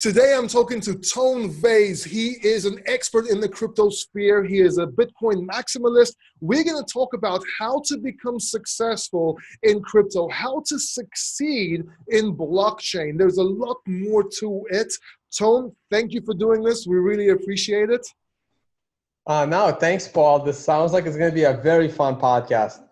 Today, I'm talking to Tone Vays. He is an expert in the crypto sphere. He is a Bitcoin maximalist. We're going to talk about how to become successful in crypto, how to succeed in blockchain. There's a lot more to it. Tone, thank you for doing this. We really appreciate it. No, thanks, Paul. This sounds like it's going to be a very fun podcast.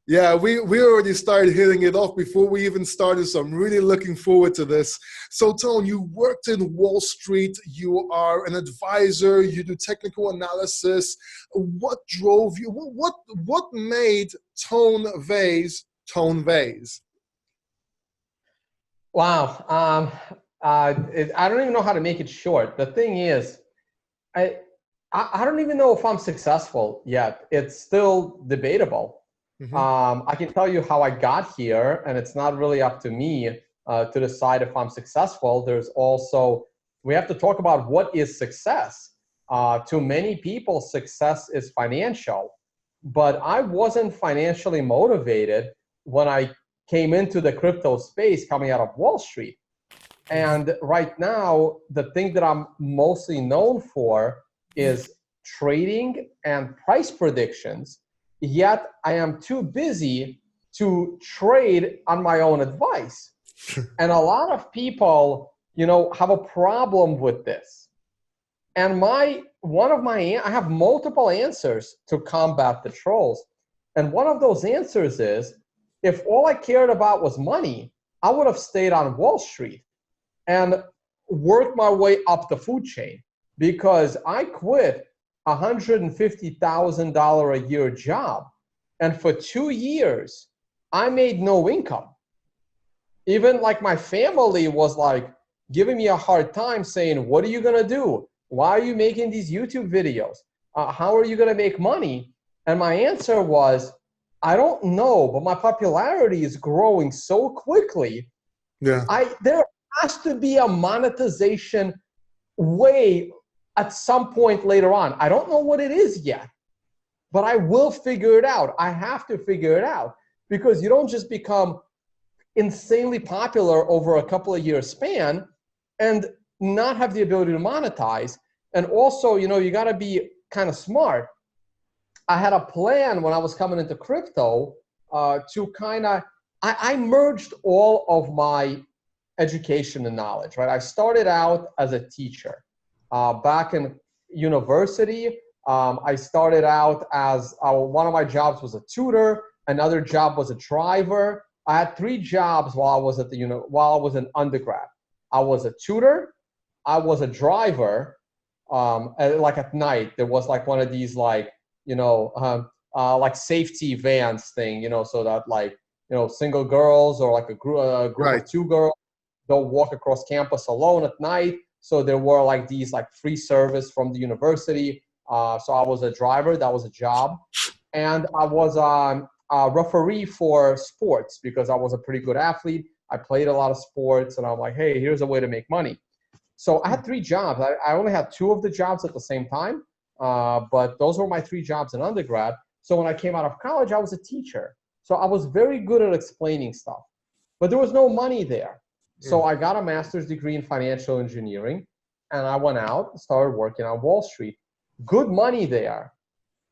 Yeah, we already started hitting it off before we even started, so I'm really looking forward to this. So, Tone, you worked in Wall Street. You are an advisor. You do technical analysis. What drove you? What made Tone Vays Tone Vays? Wow. I don't even know how to make it short. The thing is, I I don't even know if I'm successful yet. It's still debatable. I can tell you how I got here, and it's not really up to me to decide if I'm successful. There's also, we have to talk about what is success. To many people, success is financial, but I wasn't financially motivated when I came into the crypto space coming out of Wall Street. And right now, the thing that I'm mostly known for is trading and price predictions. Yet I am too busy to trade on my own advice. And a lot of people, have a problem with this. And I have multiple answers to combat the trolls. And one of those answers is, if all I cared about was money, I would have stayed on Wall Street and worked my way up the food chain, because I quit a $150,000 a year job. And for 2 years, I made no income. Even like my family was like giving me a hard time saying, what are you going to do? Why are you making these YouTube videos? How are you going to make money? And my answer was, I don't know, but my popularity is growing so quickly. Yeah. There has to be a monetization way at some point later on. I don't know what it is yet, but I will figure it out. I have to figure it out, because you don't just become insanely popular over a couple of years span and not have the ability to monetize. And also, you got to be kind of smart. I had a plan when I was coming into crypto to I merged all of my education and knowledge, right? I started out as a teacher. Back in university, I started out as one of my jobs was a tutor. Another job was a driver. I had 3 jobs while I was while I was an undergrad. I was a tutor. I was a driver. Like at night, there was like one of these like safety vans thing, so that single girls or like a group Right. of 2 girls don't walk across campus alone at night. So there were like these like free service from the university. So I was a driver. That was a job. And I was a referee for sports because I was a pretty good athlete. I played a lot of sports, and I'm like, hey, here's a way to make money. So I had 3 jobs. I only had 2 of the jobs at the same time, but those were my 3 jobs in undergrad. So when I came out of college, I was a teacher. So I was very good at explaining stuff, but there was no money there. So I got a master's degree in financial engineering, and I went out and started working on Wall Street. Good money there.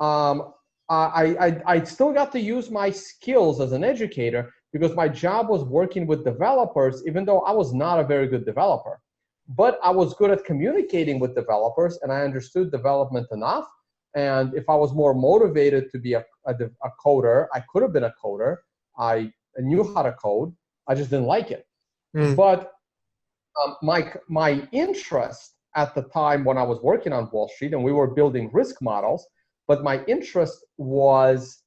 I still got to use my skills as an educator, because my job was working with developers, even though I was not a very good developer. But I was good at communicating with developers, and I understood development enough. And if I was more motivated to be a coder, I could have been a coder. I knew how to code. I just didn't like it. But my interest at the time when I was working on Wall Street, and we were building risk models, but my interest was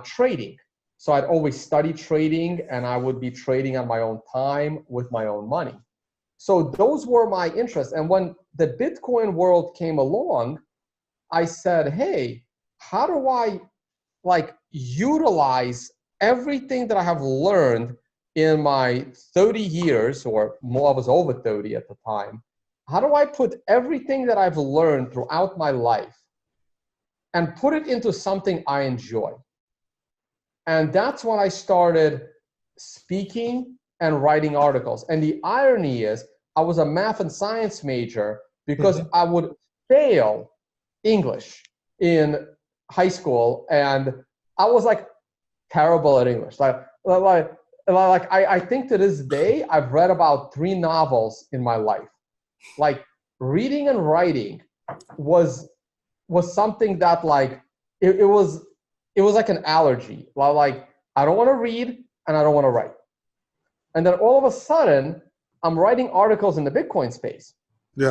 trading. So I'd always study trading, and I would be trading on my own time with my own money. So those were my interests. And when the Bitcoin world came along, I said, hey, how do I utilize everything that I have learned in my 30 years, or more, I was over 30 at the time. How do I put everything that I've learned throughout my life and put it into something I enjoy? And that's when I started speaking and writing articles. And the irony is, I was a math and science major because I would fail English in high school, and I was like terrible at English. I think to this day I've read about 3 novels in my life. Like reading and writing was something that like it was like an allergy. Like I don't want to read and I don't want to write. And then all of a sudden I'm writing articles in the Bitcoin space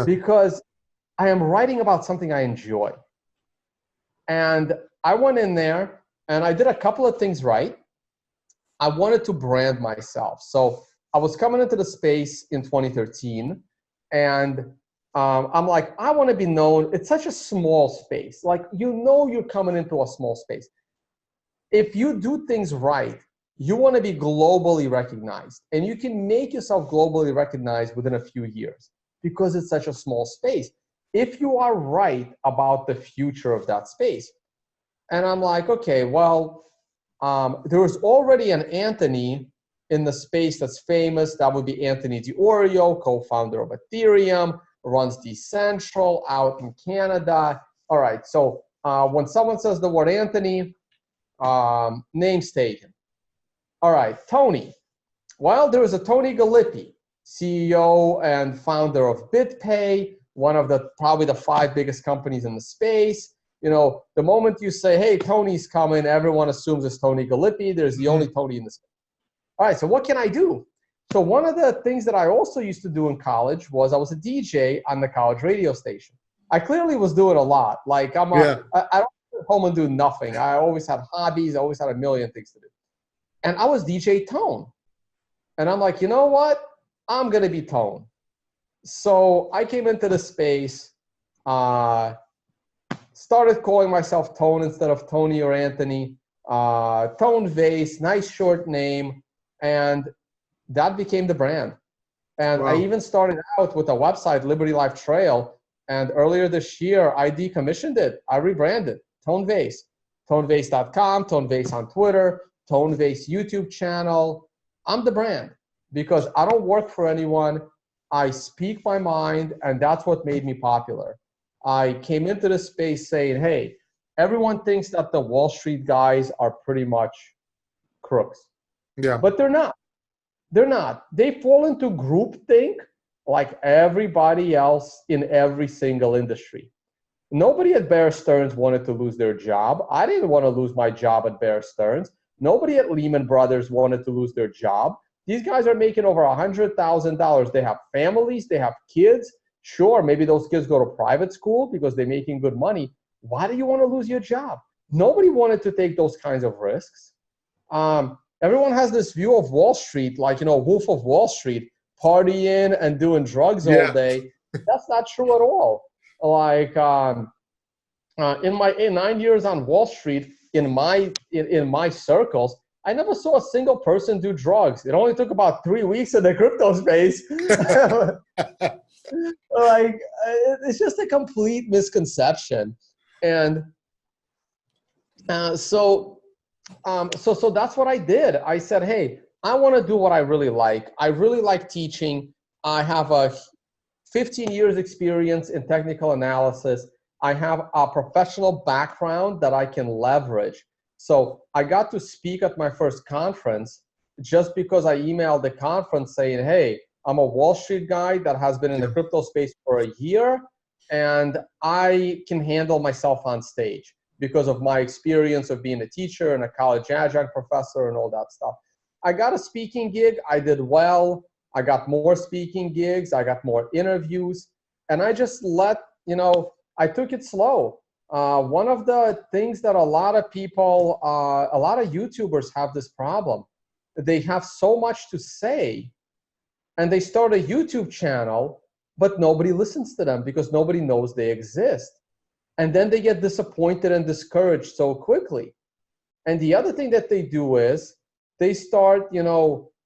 because I am writing about something I enjoy. And I went in there and I did a couple of things right. I wanted to brand myself. So I was coming into the space in 2013, and I'm like, I want to be known. It's such a small space. Like, you're coming into a small space. If you do things right, you want to be globally recognized, and you can make yourself globally recognized within a few years because it's such a small space. If you are right about the future of that space. And I'm like, okay, well, there was already an Anthony in the space that's famous. That would be Anthony DiOrio, co-founder of Ethereum, runs Decentral out in Canada. All right, so when someone says the word Anthony, name's taken. All right, Tony. Well, there was a Tony Galippi, CEO and founder of BitPay, one of probably the 5 biggest companies in the space. You know, the moment you say, hey, Tony's coming, everyone assumes it's Tony Galippi. There's the only Tony in the space. All right, so what can I do? So one of the things that I also used to do in college was I was a DJ on the college radio station. I clearly was doing a lot. Like I don't sit home and do nothing. I always had hobbies. I always had a million things to do. And I was DJ Tone. And I'm like, you know what? I'm going to be Tone. So I came into the space, started calling myself Tone instead of Tony or Anthony. Tone Vays, nice short name. And that became the brand. And I even started out with a website, Liberty Life Trail. And earlier this year, I decommissioned it. I rebranded Tone Vays. ToneVays.com, Tone Vays on Twitter, Tone Vays YouTube channel. I'm the brand because I don't work for anyone. I speak my mind, and that's what made me popular. I came into the space saying, hey, everyone thinks that the Wall Street guys are pretty much crooks. Yeah. But they're not. They're not. They fall into groupthink like everybody else in every single industry. Nobody at Bear Stearns wanted to lose their job. I didn't want to lose my job at Bear Stearns. Nobody at Lehman Brothers wanted to lose their job. These guys are making over $100,000. They have families. They have kids. Sure, maybe those kids go to private school because they're making good money. Why do you want to lose your job? Nobody wanted to take those kinds of risks. Everyone has this view of Wall Street, like, you know, Wolf of Wall Street, partying and doing drugs all day. That's not true at all. Like in my 9 years on Wall Street, in my circles, I never saw a single person do drugs. It only took about 3 weeks in the crypto space. Like, it's just a complete misconception. And so that's what I did. I said, hey, I want to do what I really like. I really like teaching. I have a 15 years experience in technical analysis. I have a professional background that I can leverage. So I got to speak at my first conference just because I emailed the conference saying, hey, I'm a Wall Street guy that has been in the crypto space for a year, and I can handle myself on stage because of my experience of being a teacher and a college adjunct professor and all that stuff. I got a speaking gig. I did well. I got more speaking gigs. I got more interviews. And I just I took it slow. One of the things that a lot of people, a lot of YouTubers have this problem. They have so much to say, and they start a YouTube channel, but nobody listens to them because nobody knows they exist. And then they get disappointed and discouraged so quickly. And the other thing that they do is they start,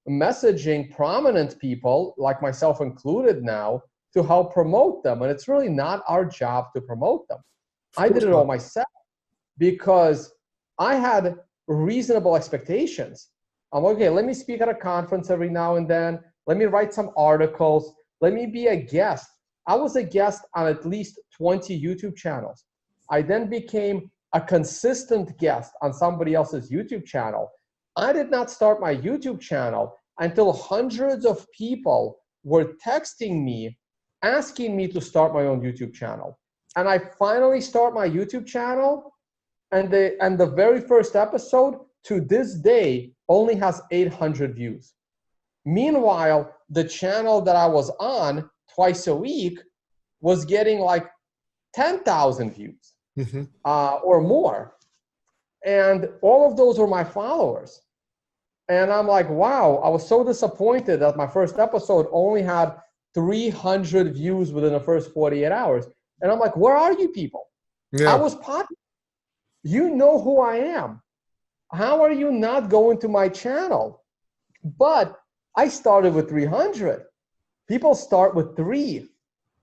messaging prominent people, like myself included now, to help promote them. And it's really not our job to promote them. I did it all myself because I had reasonable expectations. I'm okay, let me speak at a conference every now and then. Let me write some articles. let me be a guest. I was a guest on at least 20 YouTube channels. I then became a consistent guest on somebody else's YouTube channel. I did not start my YouTube channel until hundreds of people were texting me, asking me to start my own YouTube channel. And I finally start my YouTube channel, and the very first episode to this day only has 800 views. Meanwhile, the channel that I was on twice a week was getting like 10,000 views or more. And all of those were my followers. And I'm like, wow, I was so disappointed that my first episode only had 300 views within the first 48 hours. And I'm like, where are you people? Yeah. I was popular. You know who I am. How are you not going to my channel? But I started with 300. People start with 3.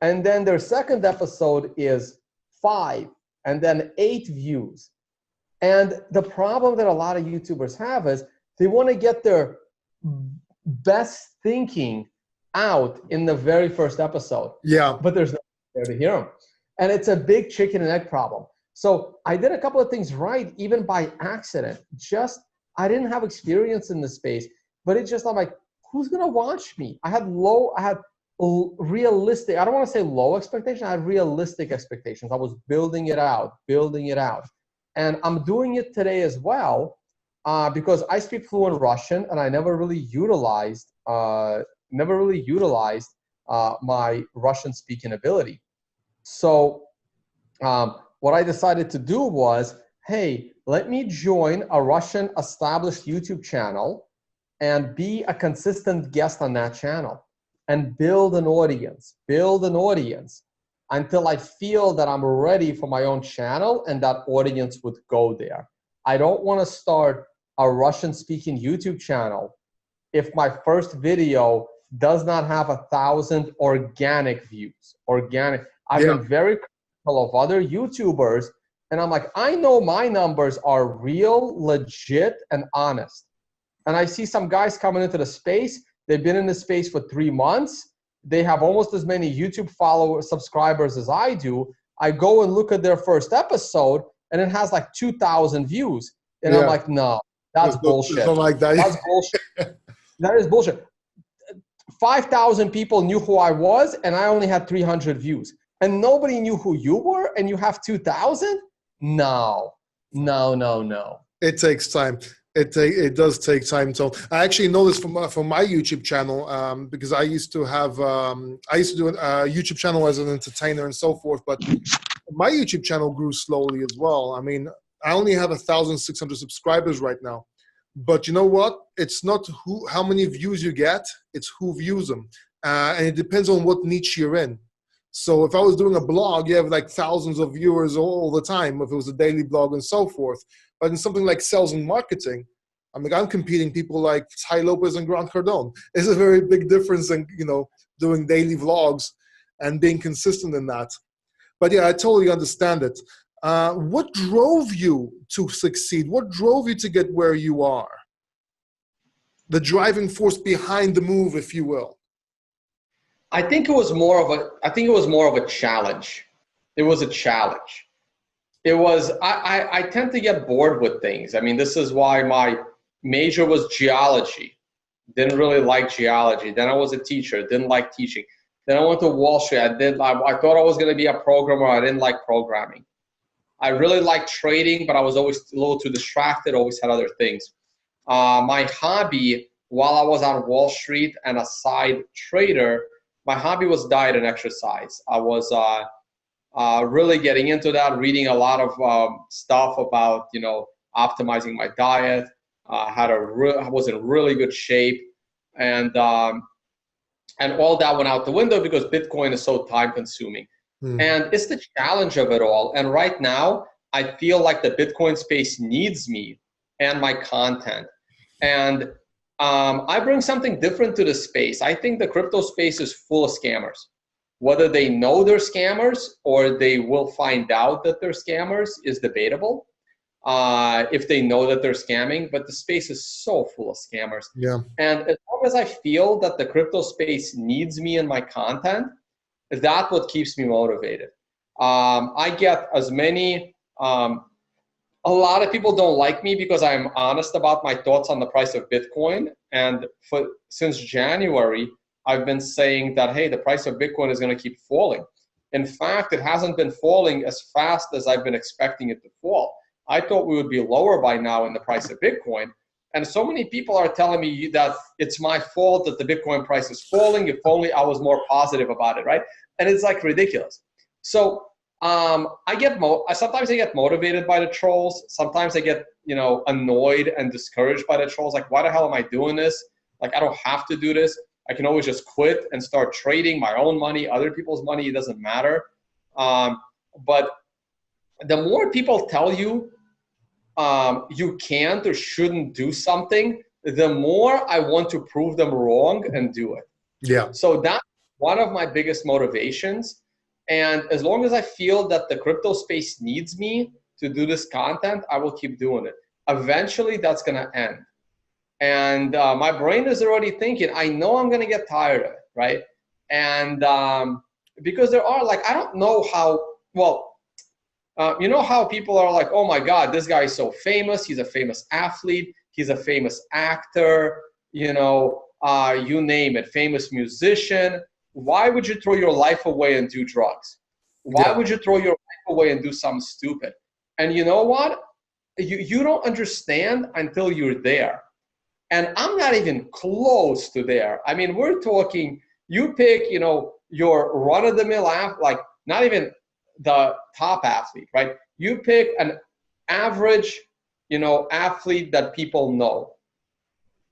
And then their second episode is 5. And then 8 views. And the problem that a lot of YouTubers have is they want to get their best thinking out in the very first episode. Yeah. But there's no one there to hear them. And it's a big chicken and egg problem. So I did a couple of things right, even by accident. Just, I didn't have experience in this space, but it's just, I'm like, who's going to watch me? I had realistic, I don't want to say low expectations, I had realistic expectations. I was building it out. And I'm doing it today as well because I speak fluent Russian, and I never really utilized my Russian speaking ability. So what I decided to do was, hey, let me join a Russian established YouTube channel and be a consistent guest on that channel and build an audience until I feel that I'm ready for my own channel and that audience would go there. I don't want to start a Russian speaking YouTube channel if my first video does not have 1,000 organic views. I've been very critical of other YouTubers, and I'm like, I know my numbers are real, legit, and honest. And I see some guys coming into the space. They've been in the space for 3 months. They have almost as many YouTube subscribers as I do. I go and look at their first episode, and it has like 2,000 views. And I'm like, no, that's bullshit. It's not like that. That's bullshit. That is bullshit. 5,000 people knew who I was, and I only had 300 views. And nobody knew who you were, and you have 2,000? No. It takes time. It does take time. So I actually know this from my YouTube channel because I used to do a YouTube channel as an entertainer and so forth. But my YouTube channel grew slowly as well. I mean, I only have 1,600 subscribers right now. But you know what? It's not how many views you get. It's who views them. And it depends on what niche you're in. So if I was doing a blog, you have like thousands of viewers all the time, if it was a daily blog and so forth. But in something like sales and marketing, I'm competing people like Ty Lopez and Grant Cardone. It's a very big difference in, doing daily vlogs and being consistent in that. But yeah, I totally understand it. What drove you to succeed? What drove you to get where you are? The driving force behind the move, if you will. I think it was more of a challenge. It was a challenge. It was, I tend to get bored with things. I mean, this is why my major was geology. Didn't really like geology. Then I was a teacher, didn't like teaching. Then I went to Wall Street. I thought I was going to be a programmer. I didn't like programming. I really liked trading, but I was always a little too distracted, always had other things. My hobby, while I was on Wall Street and a side trader, my hobby was diet and exercise. I was really getting into that, reading a lot of stuff about, optimizing my diet. I was in really good shape, and all that went out the window because Bitcoin is so time consuming. And it's the challenge of it all. And right now, I feel like the Bitcoin space needs me and my content. And I bring something different to the space. I think the crypto space is full of scammers. Whether they know they're scammers or they will find out that they're scammers is debatable. If they know that they're scamming, but the space is so full of scammers. Yeah. And as long as I feel that the crypto space needs me and my content, that's what keeps me motivated. I get as many, a lot of people don't like me because I'm honest about my thoughts on the price of Bitcoin. And since January, I've been saying that, hey, the price of Bitcoin is going to keep falling. In fact, it hasn't been falling as fast as I've been expecting it to fall. I thought we would be lower by now in the price of Bitcoin. And so many people are telling me that it's my fault that the Bitcoin price is falling. If only I was more positive about it, right? And it's like ridiculous. So sometimes I get motivated by the trolls. Sometimes I get, annoyed and discouraged by the trolls. Like, why the hell am I doing this? Like, I don't have to do this. I can always just quit and start trading my own money, other people's money. It doesn't matter. But the more people tell you you can't or shouldn't do something, the more I want to prove them wrong and do it. Yeah. So that's one of my biggest motivations. And as long as I feel that the crypto space needs me to do this content, I will keep doing it. Eventually, that's going to end. And my brain is already thinking, I know I'm going to get tired of it, right? And because there are, I don't know how, you know how people are like, oh my God, this guy is so famous. He's a famous athlete. He's a famous actor, you name it, famous musician. Why would you throw your life away and do drugs? Why would you throw your life away and do something stupid? And you know what? You don't understand until you're there. And I'm not even close to there. I mean, we're talking, you pick, your run-of-the-mill athlete, not even the top athlete, right? You pick an average, athlete that people know.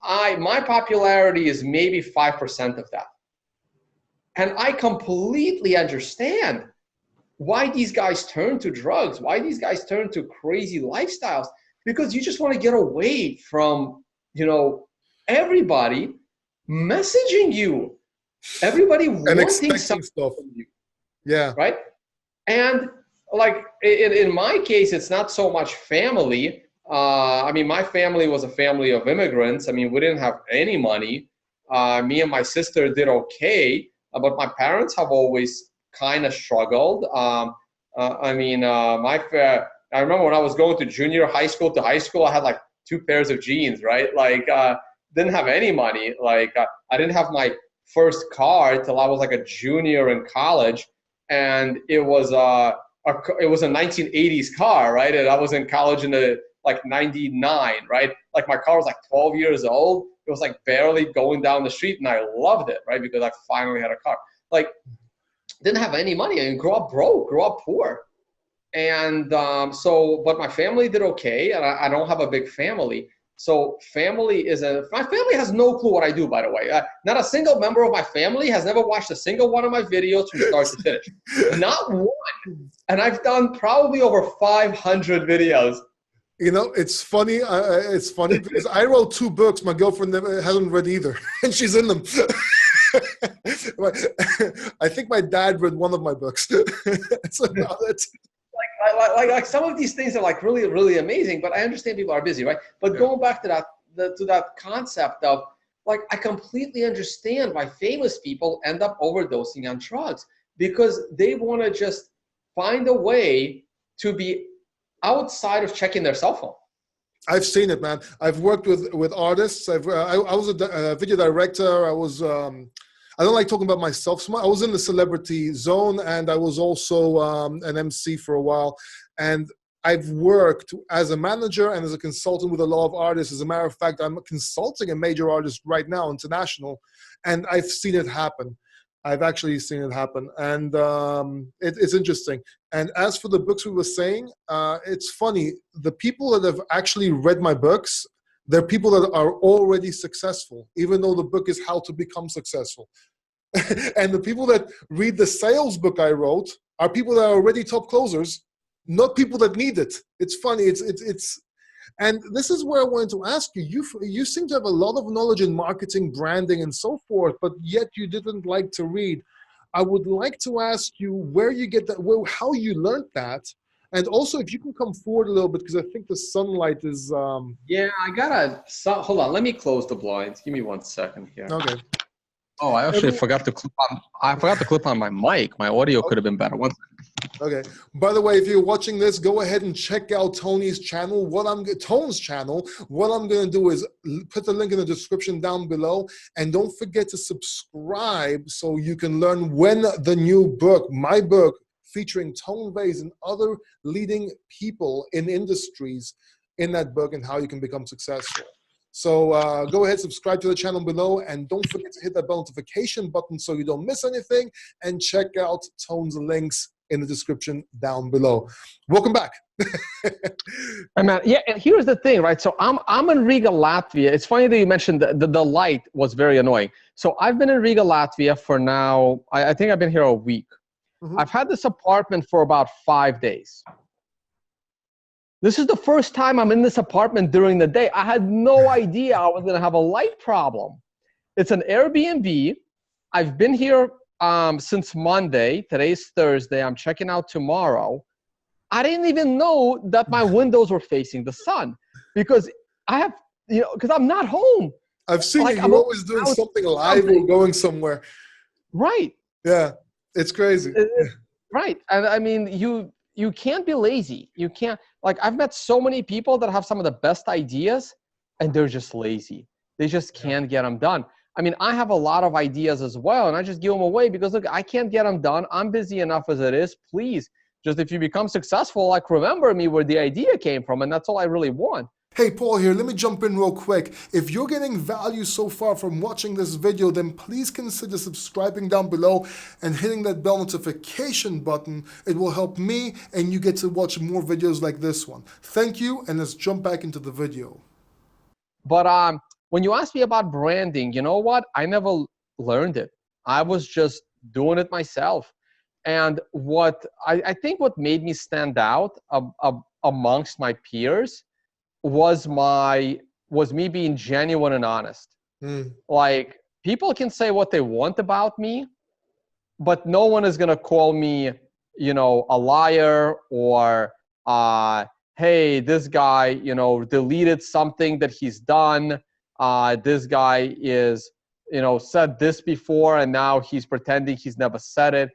My popularity is maybe 5% of that. And I completely understand why these guys turn to drugs, why these guys turn to crazy lifestyles, because you just want to get away from, everybody messaging you, everybody wanting something stuff from you. Yeah. Right? And in my case, it's not so much family. My family was a family of immigrants. We didn't have any money. Me and my sister did okay. But my parents have always kind of struggled. I remember when I was going to junior high school to high school, I had 2 pairs of jeans, right? Didn't have any money. I didn't have my first car till I was a junior in college, and it was a 1980s car, right? And I was in college in the 99, right? My car was 12 years old. It was barely going down the street, and I loved it, right? Because I finally had a car. Didn't have any money. I grew up broke, grew up poor. And but my family did okay, and I don't have a big family. So my family has no clue what I do, by the way. Not a single member of my family has never watched a single one of my videos from start to finish. Not one. And I've done probably over 500 videos. It's funny. It's funny because I wrote 2 books. My girlfriend hasn't read either, and she's in them. I think my dad read one of my books. So that's some of these things are really, really amazing. But I understand people are busy, right? But going back to that concept of I completely understand why famous people end up overdosing on drugs, because they want to just find a way to be outside of checking their cell phone. I've seen it, man. I've worked with artists. I was a video director. I was I don't like talking about myself so much. I was in the celebrity zone, and I was also an MC for a while. And I've worked as a manager and as a consultant with a lot of artists. As a matter of fact, I'm consulting a major artist right now, international, and I've seen it happen. I've actually seen it happen, and it's interesting. And as for the books we were saying, it's funny. The people that have actually read my books, they're people that are already successful, even though the book is how to become successful. And the people that read the sales book I wrote are people that are already top closers, not people that need it. It's funny. And this is where I wanted to ask you. You seem to have a lot of knowledge in marketing, branding, and so forth, but yet you didn't like to read. I would like to ask you where you get that, how you learned that, And also, if you can come forward a little bit, because I think the sunlight is. Yeah, hold on. Let me close the blinds. Give me 1 second here. Okay. Oh, I actually forgot to clip on. I forgot to clip on my mic. My audio could have been better. 1 second. Okay. By the way, if you're watching this, go ahead and check out Tony's channel. Tone's channel. What I'm going to do is put the link in the description down below, and don't forget to subscribe so you can learn when the new book, my book, featuring Tone Vays and other leading people in industries in that book, and how you can become successful. So go ahead, subscribe to the channel below, and don't forget to hit that bell notification button so you don't miss anything, and check out Tone's links in the description down below. Welcome back. Yeah, and here's the thing, right? So I'm in Riga, Latvia. It's funny that you mentioned the light was very annoying. So I've been in Riga, Latvia for now, I think I've been here a week. Mm-hmm. I've had this apartment for about 5 days. This is the first time I'm in this apartment during the day. I had no idea I was going to have a light problem. It's an Airbnb. I've been here since Monday. Today's Thursday. I'm checking out tomorrow. I didn't even know that my windows were facing the sun because because I'm not home. I've seen you. You're always doing something live or going somewhere. Right. Yeah. It's crazy. Right. And I mean, you can't be lazy. You can't, like, I've met so many people that have some of the best ideas and they're just lazy. They just can't get them done. I mean, I have a lot of ideas as well, and I just give them away because, look, I can't get them done. I'm busy enough as it is. Please, just if you become successful, like, remember me where the idea came from, and that's all I really want. Hey, Paul here. Let me jump in real quick. If you're getting value so far from watching this video, then please consider subscribing down below and hitting that bell notification button. It will help me, and you get to watch more videos like this one. Thank you, and let's jump back into the video. But when you asked me about branding, you know what? I never learned it. I was just doing it myself. And what I think what made me stand out amongst my peers was me being genuine and honest. Like, people can say what they want about me, but no one is going to call me, a liar or, hey, this guy, deleted something that he's done. This guy is, said this before and now he's pretending he's never said it.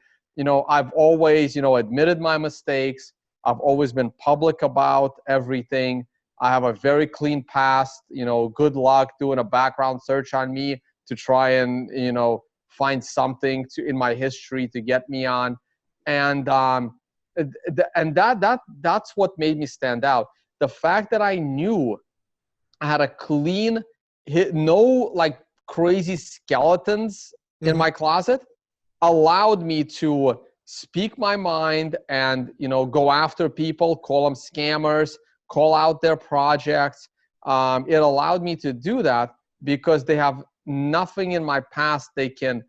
I've always, admitted my mistakes. I've always been public about everything. I have a very clean past. Good luck doing a background search on me to try and, find something in my history to get me on. And that's what made me stand out. The fact that I knew I had a clean, no like crazy skeletons in my closet allowed me to speak my mind and, go after people, call them scammers, call out their projects. It allowed me to do that because they have nothing in my past they can,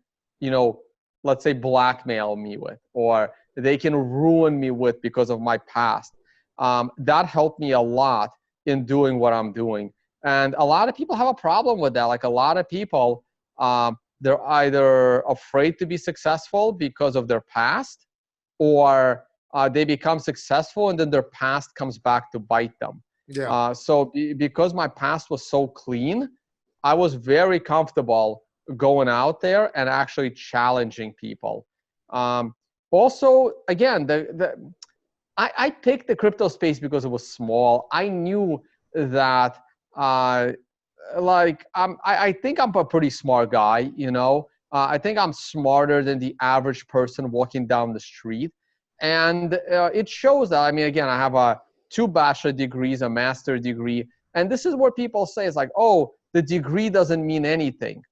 let's say blackmail me with, or they can ruin me with because of my past. That helped me a lot in doing what I'm doing. And a lot of people have a problem with that. Like, a lot of people, they're either afraid to be successful because of their past, or they become successful and then their past comes back to bite them. Yeah. So because my past was so clean, I was very comfortable going out there and actually challenging people. Also, again, I picked the crypto space because it was small. I knew that, I think I'm a pretty smart guy, I think I'm smarter than the average person walking down the street. And it shows that. I mean, again, I have 2 bachelor degrees, a master degree. And this is where people say, it's like, oh, the degree doesn't mean anything.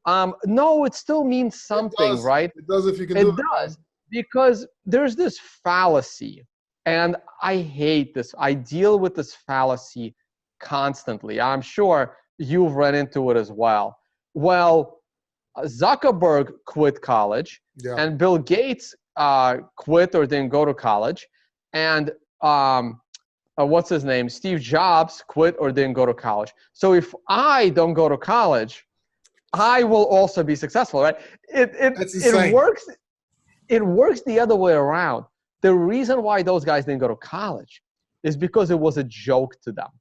No, it still means something, right? It does if you can do it. It does, because there's this fallacy. And I hate this. I deal with this fallacy constantly. I'm sure you've run into it as well. Well, Zuckerberg quit college, and Bill Gates quit or didn't go to college, and what's his name? Steve Jobs quit or didn't go to college. So if I don't go to college, I will also be successful, right? It works. It works the other way around. The reason why those guys didn't go to college is because it was a joke to them.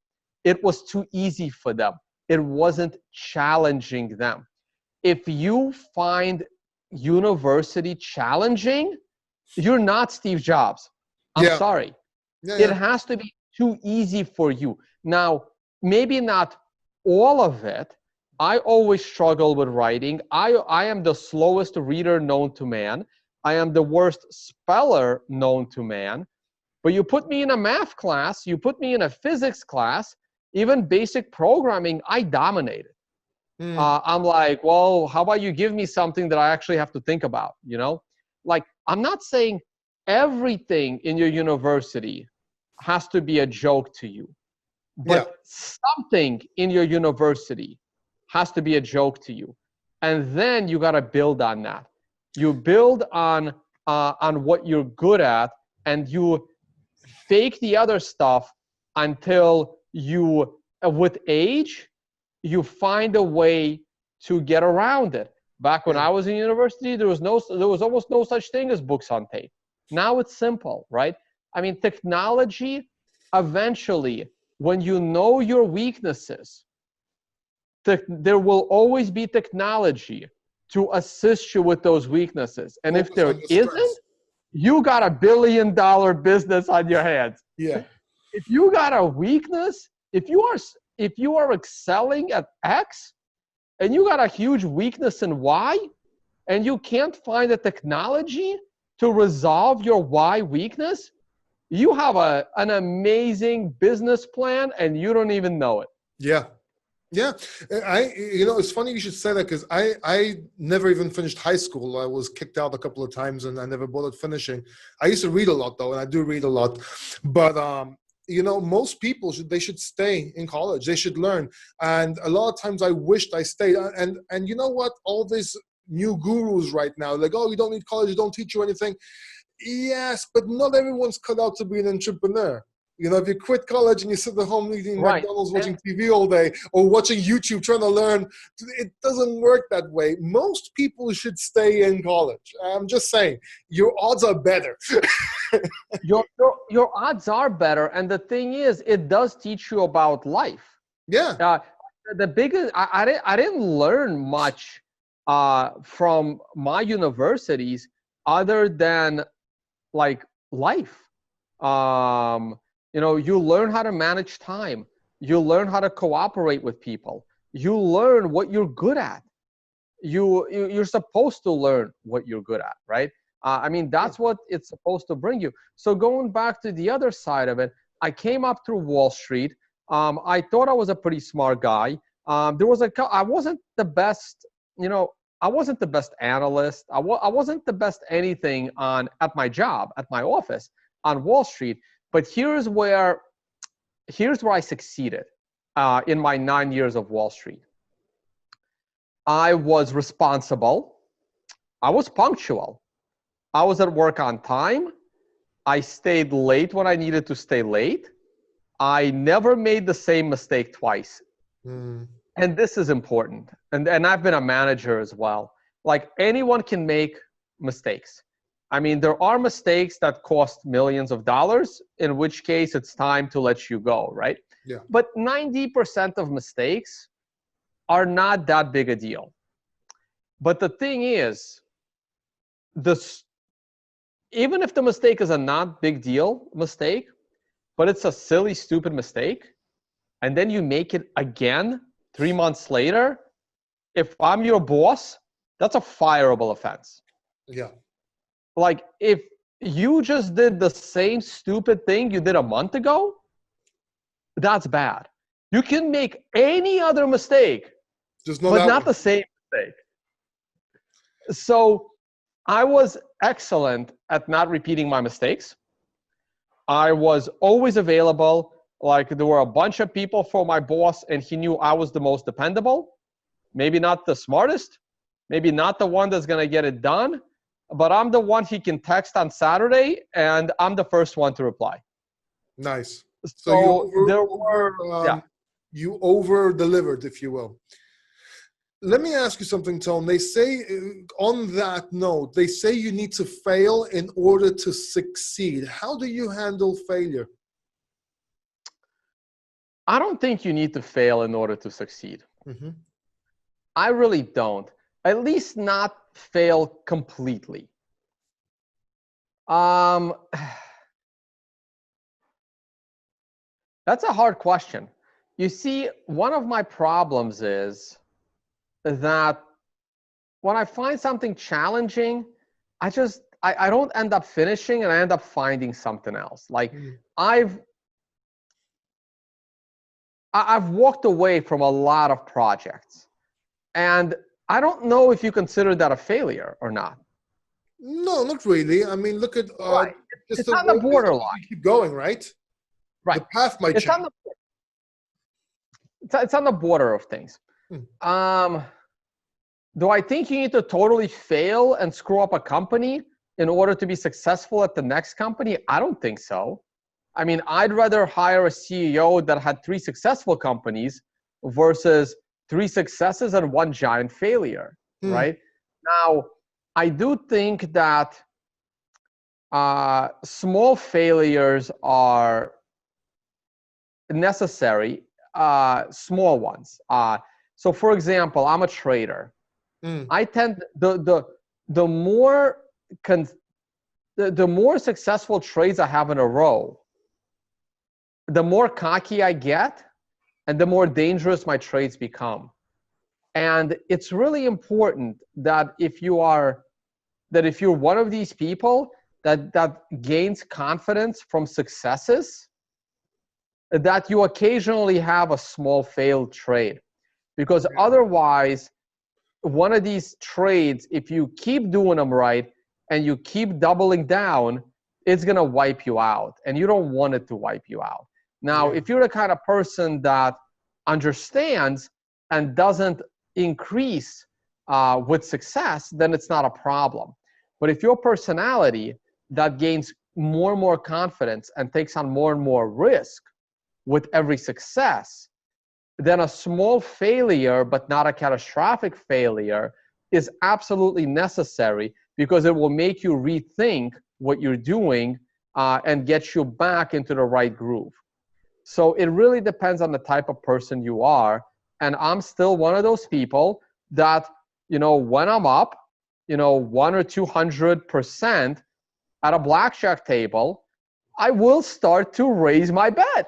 It was too easy for them. It wasn't challenging them. If you find university challenging, you're not Steve Jobs. I'm sorry. It has to be too easy for you. Now, maybe not all of it. I always struggle with writing. I am the slowest reader known to man. I am the worst speller known to man. But you put me in a math class, you put me in a physics class, even basic programming, I dominated. I'm like, well, how about you give me something that I actually have to think about, you know? Like, I'm not saying everything in your university has to be a joke to you, but something in your university has to be a joke to you. And then you got to build on that. You build on what you're good at, and you fake the other stuff until you, with age, you find a way to get around it. Back when I was in university, there was almost no such thing as books on tape. Now it's simple, right? I mean, technology, eventually, when you know your weaknesses, there will always be technology to assist you with those weaknesses. And if there isn't, you got $1 billion business on your hands. Yeah. If you got a weakness, if you are excelling at X and you got a huge weakness in Y, and you can't find a technology to resolve your Y weakness, you have an amazing business plan and you don't even know it. Yeah. Yeah, it's funny you should say that, because I never even finished high school. I was kicked out a couple of times and I never bothered finishing. I used to read a lot though, and I do read a lot. But most people should stay in college. They should learn. And a lot of times I wished I stayed. And you know what? All these new gurus right now, like, oh, you don't need college, don't teach you anything. Yes, but not everyone's cut out to be an entrepreneur. You know, if you quit college and you sit at home eating McDonald's, watching TV all day, or watching YouTube trying to learn, it doesn't work that way. Most people should stay in college. I'm just saying, your odds are better. your odds are better, and the thing is, it does teach you about life. Yeah. The biggest, I didn't learn much from my universities other than like life. You learn how to manage time. You learn how to cooperate with people. You learn what you're good at. You're supposed to learn what you're good at, right? That's what it's supposed to bring you. So going back to the other side of it, I came up through Wall Street. I thought I was a pretty smart guy. I wasn't the best, I wasn't the best analyst. I wasn't the best anything at my job, at my office on Wall Street. But here's where I succeeded in my 9 years of Wall Street. I was responsible. I was punctual. I was at work on time. I stayed late when I needed to stay late. I never made the same mistake twice. And this is important. And I've been a manager as well. Like, anyone can make mistakes. There are mistakes that cost millions of dollars, in which case it's time to let you go, right? Yeah. But 90% of mistakes are not that big a deal. But the thing is, even if the mistake is a not big deal mistake, but it's a silly, stupid mistake, and then you make it again 3 months later, if I'm your boss, that's a fireable offense. Yeah. Like, if you just did the same stupid thing you did a month ago, that's bad. You can make any other mistake, but not the same mistake. So I was excellent at not repeating my mistakes. I was always available. Like, there were a bunch of people for my boss, and he knew I was the most dependable. Maybe not the smartest, maybe not the one that's going to get it done, but I'm the one he can text on Saturday, and I'm the first one to reply. Nice. So you over-delivered, if you will. Let me ask you something, Tone. They say, on that note, they say you need to fail in order to succeed. How do you handle failure? I don't think you need to fail in order to succeed. Mm-hmm. I really don't. At least not fail completely. That's a hard question. You see, one of my problems is that when I find something challenging, I don't end up finishing and I end up finding something else. Like I've walked away from a lot of projects, and I don't know if you consider that a failure or not. No, not really. I mean, look at Right. just It's on the borderline. you keep going, right? Right. The path might change. It's on the border of things. Do I think you need to totally fail and screw up a company in order to be successful at the next company? I don't think so. I mean, I'd rather hire a CEO that had 3 successful companies versus 3 successes and 1 giant failure, right? Now, I do think that small failures are necessary, small ones. So for example, I'm a trader. I tend the more successful trades I have in a row, the more cocky I get and the more dangerous my trades become. And it's really important that if you're one of these people that gains confidence from successes, that you occasionally have a small failed trade. Because otherwise, one of these trades, if you keep doing them right and you keep doubling down, it's going to wipe you out. And you don't want it to wipe you out. Now, if you're the kind of person that understands and doesn't increase with success, then it's not a problem. But if your personality that gains more and more confidence and takes on more and more risk with every success, then a small failure, but not a catastrophic failure, is absolutely necessary because it will make you rethink what you're doing and get you back into the right groove. So it really depends on the type of person you are. And I'm still one of those people that, when I'm up, 100 or 200% at a blackjack table, I will start to raise my bet.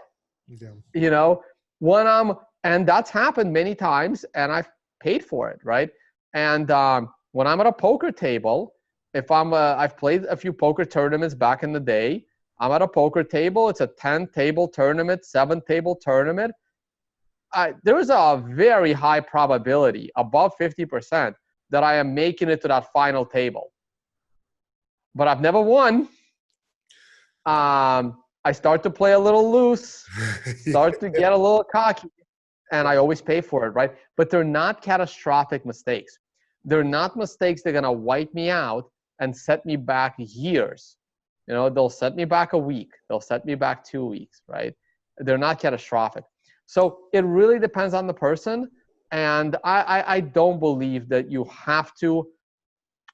And that's happened many times, and I've paid for it, right? And when I'm at a poker table, if I've played a few poker tournaments back in the day. I'm at a poker table. It's a 10-table tournament, 7-table tournament. There is a very high probability, above 50%, that I am making it to that final table. But I've never won. I start to play a little loose, start to get a little cocky, and I always pay for it, right? But they're not catastrophic mistakes. They're not mistakes that are going to wipe me out and set me back years. They'll set me back a week. They'll set me back 2 weeks, right? They're not catastrophic. So it really depends on the person. And I don't believe that you have to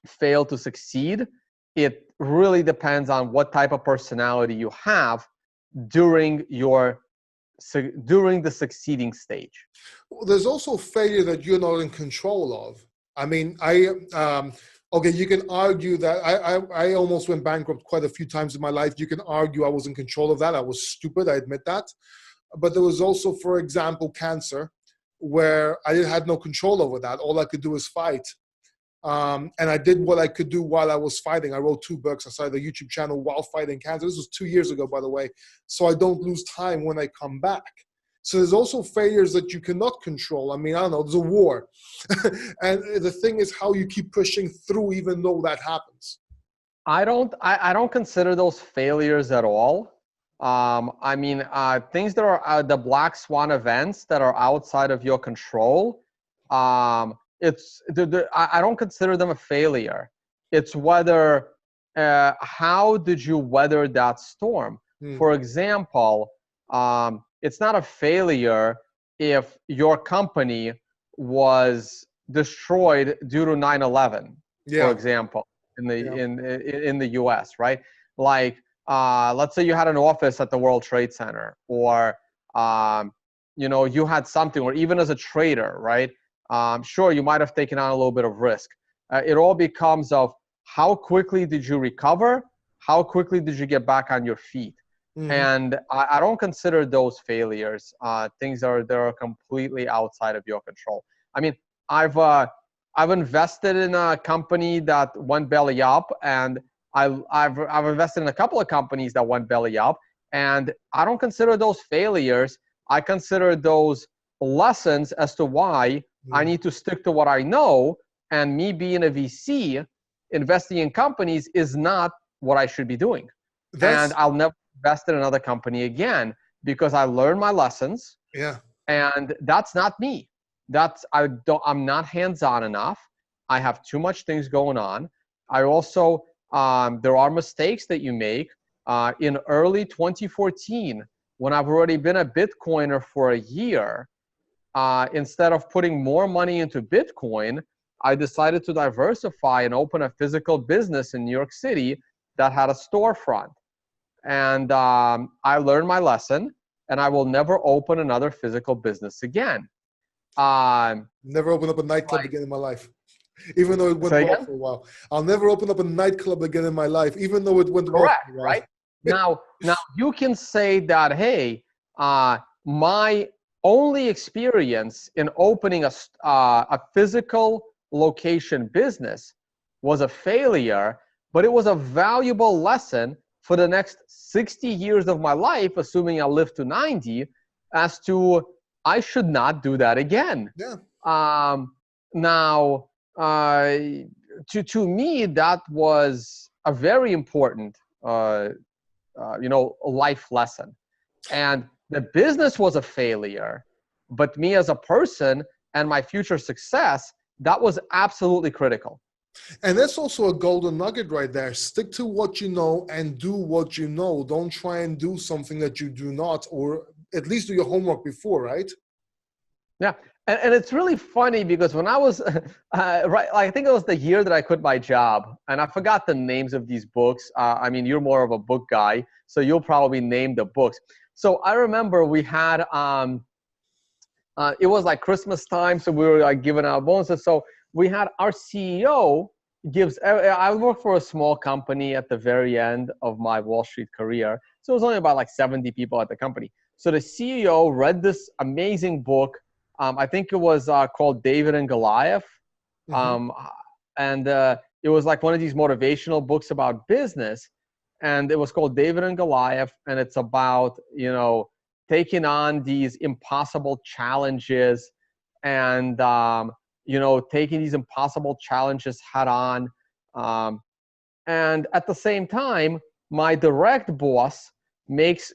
fail to succeed. It really depends on what type of personality you have during the succeeding stage. There's also failure that you're not in control of. I mean, okay, you can argue that I almost went bankrupt quite a few times in my life. You can argue I was in control of that. I was stupid, I admit that. But there was also, for example, cancer, where I had no control over that. All I could do was fight. And I did what I could do while I was fighting. I wrote 2 books. I started a YouTube channel while fighting cancer. This was 2 years ago, by the way. So I don't lose time when I come back. So there's also failures that you cannot control. I mean, I don't know, there's a war. And the thing is how you keep pushing through even though that happens. I don't consider those failures at all. I mean, things that are the black swan events that are outside of your control, I don't consider them a failure. It's whether, how did you weather that storm? For example, it's not a failure if your company was destroyed due to 9/11, Yeah. for example, in the US, right? Like, let's say you had an office at the World Trade Center, or you had something, or even as a trader, right? Sure, you might have taken on a little bit of risk. It all becomes of how quickly did you recover? How quickly did you get back on your feet? And I don't consider those failures. Things that are completely outside of your control. I mean, I've invested in a company that went belly up, and I've invested in a couple of companies that went belly up, and I don't consider those failures. I consider those lessons as to why I need to stick to what I know. And me being a VC, investing in companies is not what I should be doing. And I'll never invest in another company again, because I learned my lessons. Yeah. And that's not me. I'm not hands-on enough. I have too much things going on. I also, there are mistakes that you make. In early 2014, when I've already been a Bitcoiner for a year, instead of putting more money into Bitcoin, I decided to diversify and open a physical business in New York City that had a storefront. And I learned my lesson, and I will never open another physical business again. Never open up a nightclub again in my life, even though it went well for a while. I'll never open up a nightclub again in my life, even though it went well for a while. Right? Now you can say that, hey, my only experience in opening a physical location business was a failure, but it was a valuable lesson for the next 60 years of my life, assuming I live to 90, as to I should not do that again. Yeah. Now, to me, that was a very important, life lesson. And the business was a failure, but me as a person and my future success, that was absolutely critical. And that's also a golden nugget right there. Stick to what you know and do what you know. Don't try and do something that you do not, or at least do your homework before, right? Yeah. And it's really funny because when I was, I think it was the year that I quit my job, and I forgot the names of these books. I mean, you're more of a book guy, so you'll probably name the books. So I remember we had, it was like Christmas time, so we were like giving out bonuses. So we had our CEO I worked for a small company at the very end of my Wall Street career. So it was only about like 70 people at the company. So the CEO read this amazing book. I think it was called David and Goliath. And it was like one of these motivational books about business. And it was called David and Goliath. And it's about, taking on these impossible challenges and, taking these impossible challenges head on. And at the same time, my direct boss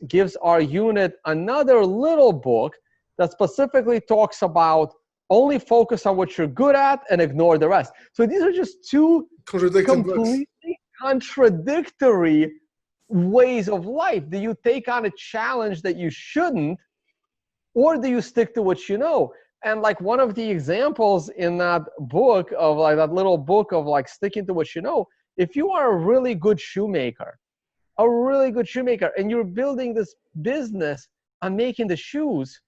gives our unit another little book that specifically talks about only focus on what you're good at and ignore the rest. So these are just two completely contradictory ways of life. Do you take on a challenge that you shouldn't, or do you stick to what you know? And like one of the examples in that book of like that little book of like sticking to what you know, if you are a really good shoemaker, and you're building this business on making the shoes,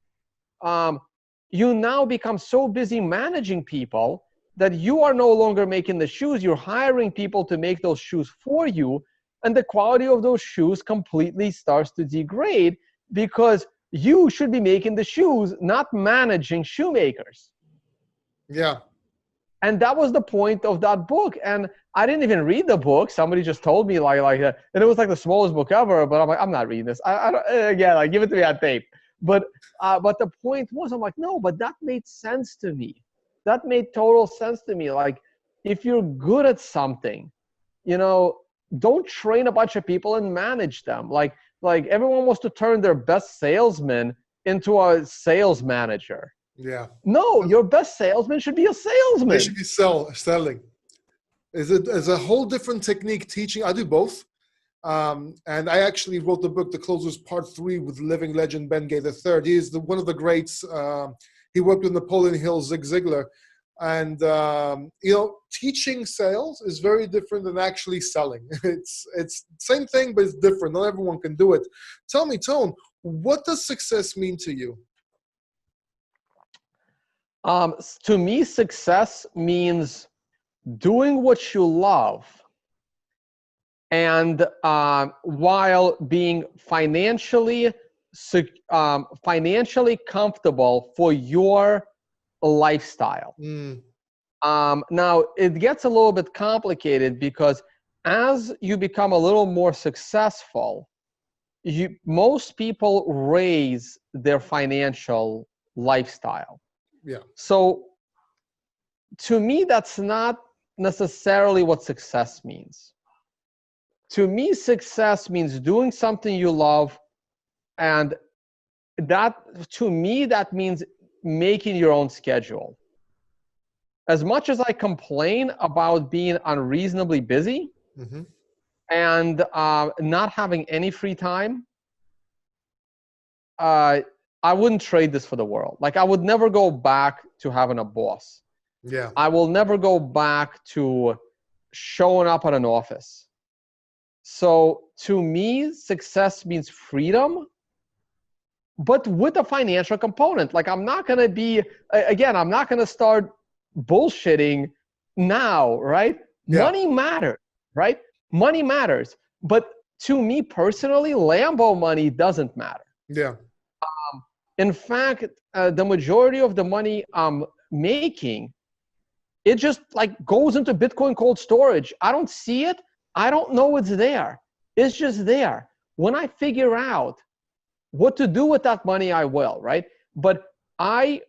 you now become so busy managing people that you are no longer making the shoes. You're hiring people to make those shoes for you. And the quality of those shoes completely starts to degrade because you should be making the shoes, not managing shoemakers. Yeah. And that was the point of that book. And I didn't even read the book. Somebody just told me like and it was like the smallest book ever, but I'm like, I'm not reading this. I don't, again, like give it to me on tape. But the point was, I'm like, no, but that made sense to me. That made total sense to me. Like, if you're good at something, don't train a bunch of people and manage them. Like everyone wants to turn their best salesman into a sales manager. Yeah. No, your best salesman should be a salesman. They should be selling. It's a whole different technique teaching. I do both. And I actually wrote the book, The Closers Part 3, with living legend Ben Gay III. He is one of the greats. He worked with Napoleon Hill, Zig Ziglar. And teaching sales is very different than actually selling. It's same thing, but it's different. Not everyone can do it. Tell me, Tone, what does success mean to you? To me, success means doing what you love, and while being financially comfortable for your lifestyle. Now, it gets a little bit complicated because as you become a little more successful, most people raise their financial lifestyle. Yeah. So to me, that's not necessarily what success means. To me, success means doing something you love, and to me, that means making your own schedule. As much as I complain about being unreasonably busy and not having any free time, I wouldn't trade this for the world. Like, I would never go back to having a boss. Yeah. I will never go back to showing up at an office. So to me, success means freedom, but with a financial component. Like, I'm not going to start bullshitting now, right? Yeah. Money matters, right? Money matters. But to me personally, Lambo money doesn't matter. Yeah. In fact, the majority of the money I'm making, it just like goes into Bitcoin cold storage. I don't see it. I don't know it's there. It's just there. When I figure out what to do with that money, I will, right? But I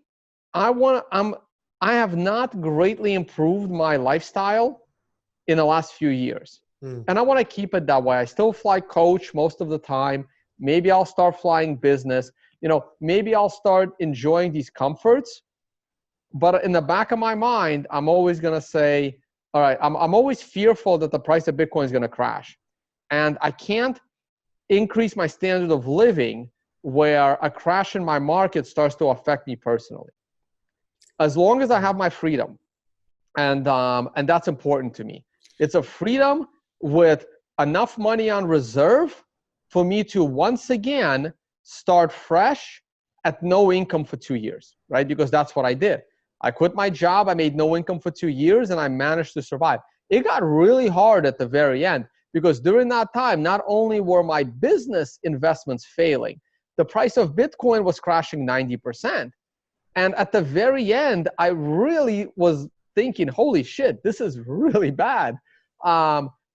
have not greatly improved my lifestyle in the last few years. And I want to keep it that way. I still fly coach most of the time. Maybe I'll start flying business. Maybe I'll start enjoying these comforts. But in the back of my mind, I'm always going to say, all right, I'm always fearful that the price of Bitcoin is going to crash. And I can't increase my standard of living where a crash in my market starts to affect me personally. As long as I have my freedom, and that's important to me. It's a freedom with enough money on reserve for me to once again start fresh at no income for 2 years, right? Because that's what I did. I quit my job, I made no income for 2 years, and I managed to survive. It got really hard at the very end because during that time, not only were my business investments failing, the price of Bitcoin was crashing 90%. And at the very end, I really was thinking, holy shit, this is really bad.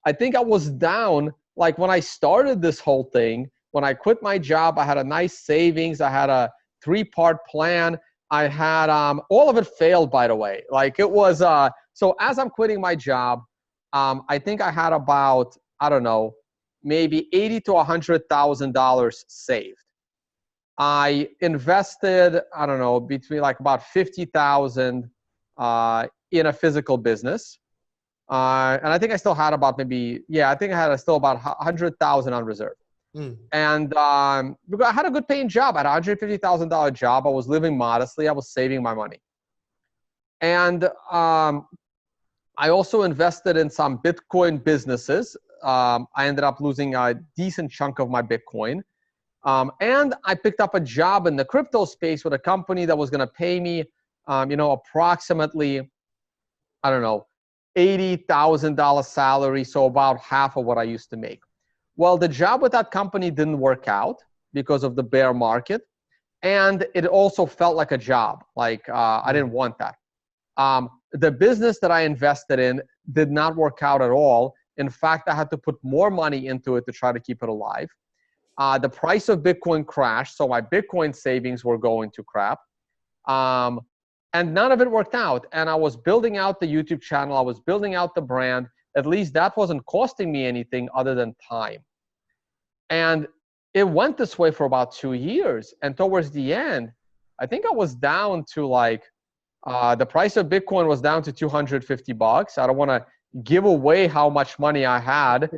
I think I was down, like when I started this whole thing, when I quit my job, I had a nice savings. I had a 3-part plan. I had, all of it failed, by the way. Like it was, so as I'm quitting my job, I think I had about, I don't know, maybe $80,000 to $100,000 saved. I invested, I don't know, between like about 50,000 in a physical business. And I think I still had about still about 100,000 on reserve. And because I had a good paying job, I had a $150,000 job. I was living modestly. I was saving my money. And I also invested in some Bitcoin businesses. I ended up losing a decent chunk of my Bitcoin. And I picked up a job in the crypto space with a company that was going to pay me, approximately, I don't know, $80,000 salary. So about half of what I used to make. Well, the job with that company didn't work out because of the bear market. And it also felt like a job. Like I didn't want that. The business that I invested in did not work out at all. In fact, I had to put more money into it to try to keep it alive. The price of Bitcoin crashed, so my Bitcoin savings were going to crap. And none of it worked out. And I was building out the YouTube channel. I was building out the brand. At least that wasn't costing me anything other than time. And it went this way for about 2 years. And towards the end, I think I was down to like, the price of Bitcoin was down to $250. I don't want to give away how much money I had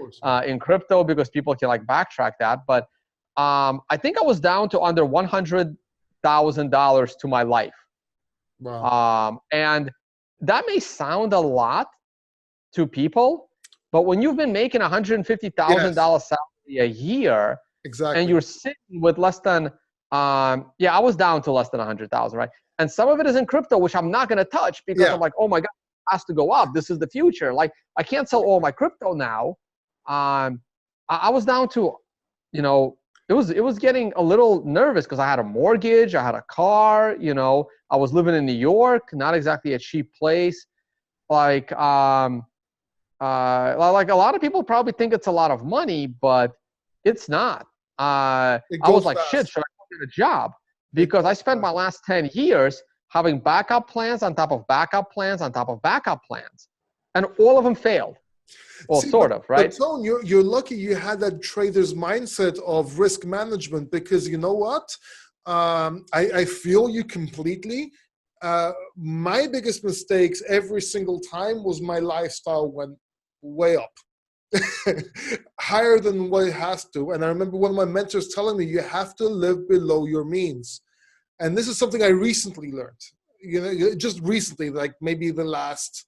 in crypto because people can like backtrack that. But I think I was down to under $100,000 to my life. Wow. And that may sound a lot to people, but when you've been making $150,000 salary a year, Exactly. and you're sitting with less than, I was down to less than 100,000, right? And some of it is in crypto, which I'm not going to touch because I'm like, oh my God, it has to go up. This is the future. Like, I can't sell all my crypto now. I was down to, it was getting a little nervous because I had a mortgage, I had a car, I was living in New York, not exactly a cheap place. Like a lot of people probably think it's a lot of money, but it's not. I was like, shit, should I get a job? Because I spent my last 10 years having backup plans on top of backup plans on top of backup plans. And all of them failed. Well, sort of, right? But Tone, you're lucky you had that trader's mindset of risk management, because you know what? I feel you completely. My biggest mistakes every single time was my lifestyle went way up. Higher than what it has to. And I remember one of my mentors telling me, you have to live below your means. And this is something I recently learned, just recently, like maybe the last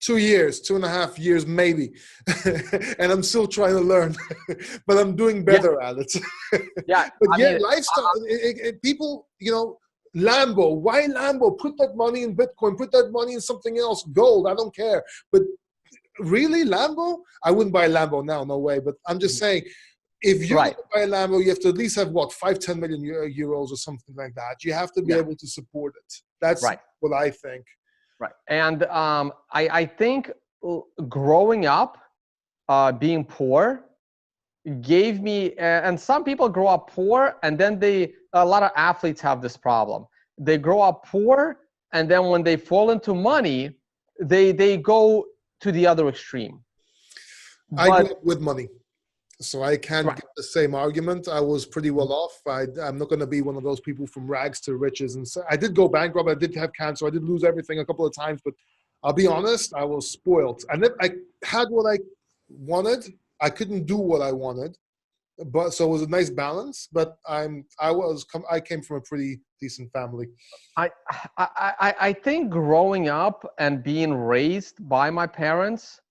2 years, 2.5 years, maybe. And I'm still trying to learn, but I'm doing better at it. But lifestyle, people, Lambo, why Lambo? Put that money in Bitcoin, put that money in something else, gold, I don't care. But really, Lambo? I wouldn't buy a Lambo now, no way. But I'm just saying, if you're going to buy a Lambo, you have to at least have, 5-10 million euros or something like that. You have to be able to support it. That's what I think. Right. And I think growing up, being poor, gave me, and some people grow up poor, and then a lot of athletes have this problem. They grow up poor, and then when they fall into money, they go to the other extreme. I grew up with money, so I can't get the same argument. I was pretty well off. I'm not going to be one of those people from rags to riches. And so I did go bankrupt. I did have cancer. I did lose everything a couple of times. But I'll be honest, I was spoiled. And if I had what I wanted, I couldn't do what I wanted. But so it was a nice balance. But I came from a pretty decent family. I think growing up and being raised by my parents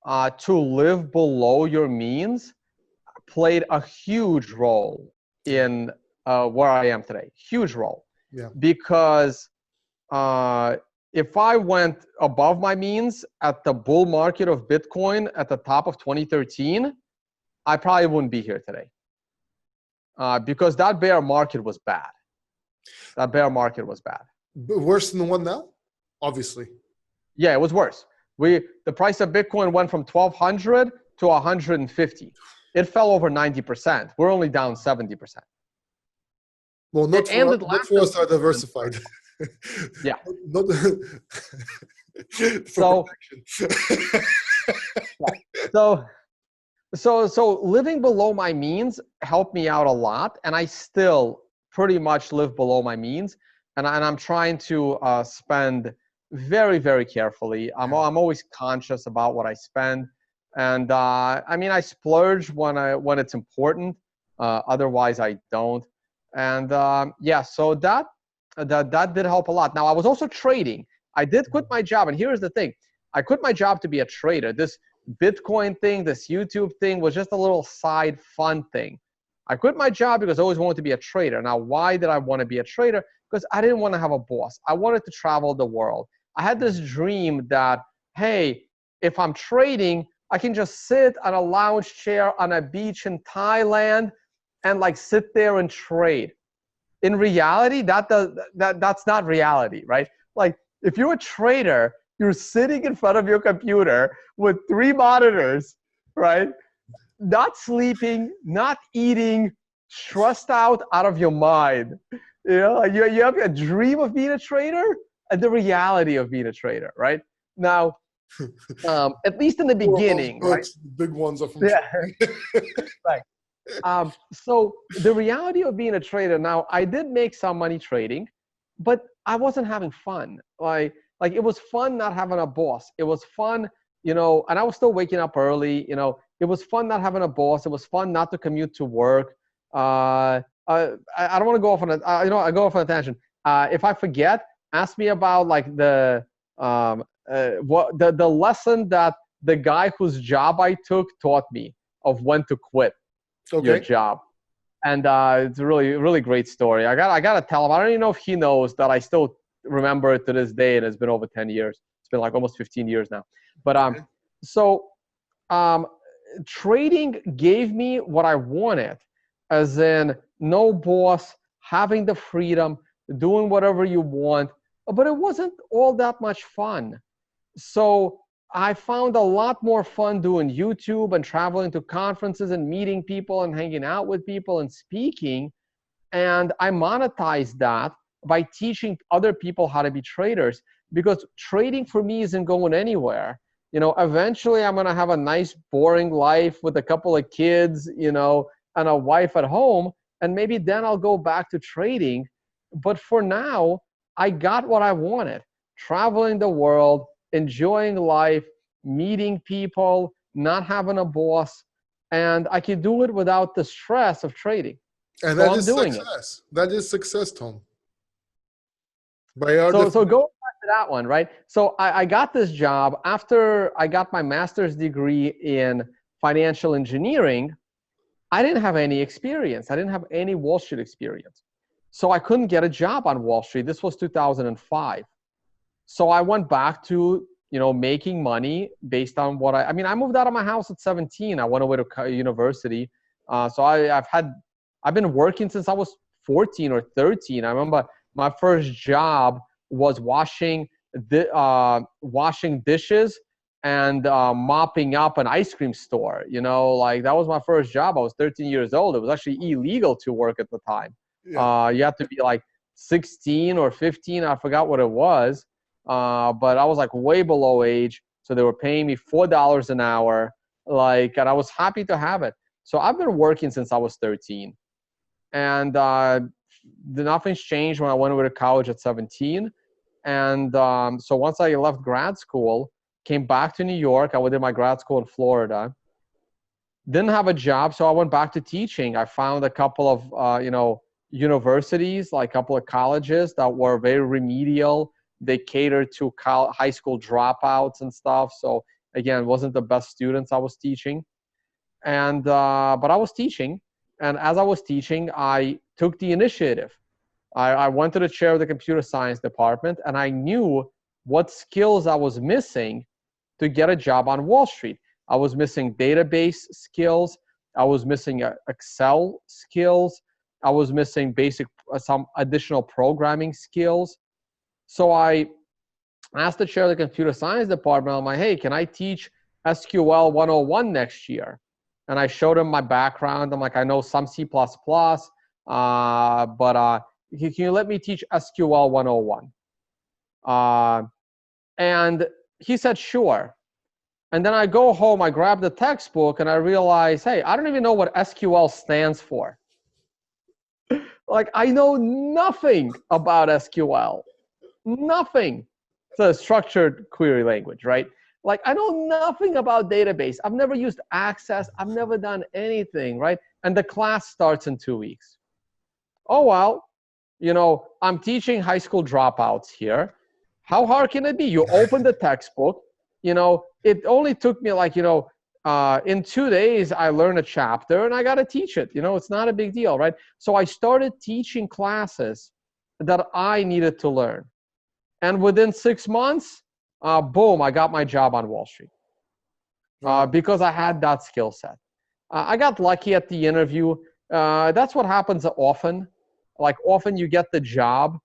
to live below your means played a huge role in where I am today. Huge role. Yeah. Because if I went above my means at the bull market of Bitcoin at the top of 2013, I probably wouldn't be here today. Because that bear market was bad. That bear market was bad. Worse than the one now? Obviously. Yeah, it was worse. The price of Bitcoin went from 1,200 to 150. It fell over 90%. We're only down 70%. Well, not for us are diversified. Yeah. So living below my means helped me out a lot, and I still pretty much live below my means, and I'm trying to spend very, very carefully. I'm always conscious about what I spend, and I splurge when it's important. Otherwise, I don't. And so that did help a lot. Now, I was also trading. I did quit my job, and here's the thing: I quit my job to be a trader. This Bitcoin thing, this YouTube thing was just a little side fun thing. I quit my job because I always wanted to be a trader. Now, why did I want to be a trader? Because I didn't want to have a boss. I wanted to travel the world. I had this dream that, hey, if I'm trading, I can just sit on a lounge chair on a beach in Thailand and sit there and trade. In reality, that's not reality, right? If you're a trader, you're sitting in front of your computer with 3 monitors, right? Not sleeping, not eating, stressed out of your mind. You have a dream of being a trader and the reality of being a trader, right? Now, at least in the beginning, right? The big ones are from right. So the reality of being a trader, now I did make some money trading, but I wasn't having fun. Like it was fun not having a boss. It was fun, and I was still waking up early. It was fun not having a boss. It was fun not to commute to work. I don't want to go off on I go off on a tangent. If I forget, ask me about what the lesson that the guy whose job I took taught me of when to quit your job. And it's a really, really great story. I gotta tell him. I don't even know if he knows that I still remember it to this day, and it's been over 10 years. It's been like almost 15 years now. But trading gave me what I wanted, as in no boss, having the freedom, doing whatever you want, but it wasn't all that much fun. So I found a lot more fun doing YouTube and traveling to conferences and meeting people and hanging out with people and speaking. And I monetized that by teaching other people how to be traders, because trading for me isn't going anywhere. You know, eventually I'm going to have a nice, boring life with a couple of kids, you know, and a wife at home. And maybe then I'll go back to trading. But for now, I got what I wanted: traveling the world, enjoying life, meeting people, not having a boss. And I can do it without the stress of trading. And so that is success. That is success, Tom. So go back to that one, right? So I got this job after I got my master's degree in financial engineering. I didn't have any experience. I didn't have any Wall Street experience. So I couldn't get a job on Wall Street. This was 2005. So I went back to, you know, making money based on what I mean, I moved out of my house at 17. I went away to university. So I've been working since I was 14 or 13. I remember my first job was washing dishes and mopping up an ice cream store. You know, like that was my first job. I was 13 years old. It was actually illegal to work at the time. Yeah. You had to be like 16 or 15. I forgot what it was. But I was like way below age. So they were paying me $4 an hour. Like, and I was happy to have it. So I've been working since I was 13. And nothing's changed when I went over to college at 17. And so once I left grad school, came back to New York, I did my grad school in Florida. Didn't have a job, so I went back to teaching. I found a couple of, universities, like a couple of colleges that were very remedial. They catered to high school dropouts and stuff. So again, wasn't the best students I was teaching. And but I was teaching. And as I was teaching, I took the initiative. I went to the chair of the computer science department, and I knew what skills I was missing to get a job on Wall Street. I was missing database skills. I was missing Excel skills. I was missing some additional programming skills. So I asked the chair of the computer science department, I'm like, hey, can I teach SQL 101 next year? And I showed him my background. I'm like, I know some C++, but can you let me teach SQL 101? And he said, sure. And then I go home, I grab the textbook, and I realize, hey, I don't even know what SQL stands for. Like, I know nothing about SQL. Nothing. It's a structured query language, right? Like, I know nothing about database. I've never used Access. I've never done anything, right? And the class starts in 2 weeks. Oh, well, you know, I'm teaching high school dropouts here. How hard can it be? You open the textbook, you know, it only took me like, in 2 days, I learned a chapter and I got to teach it. You know, it's not a big deal, right? So I started teaching classes that I needed to learn. And within 6 months, boom, I got my job on Wall Street because I had that skill set. I got lucky at the interview. That's what happens often. Like often you get the job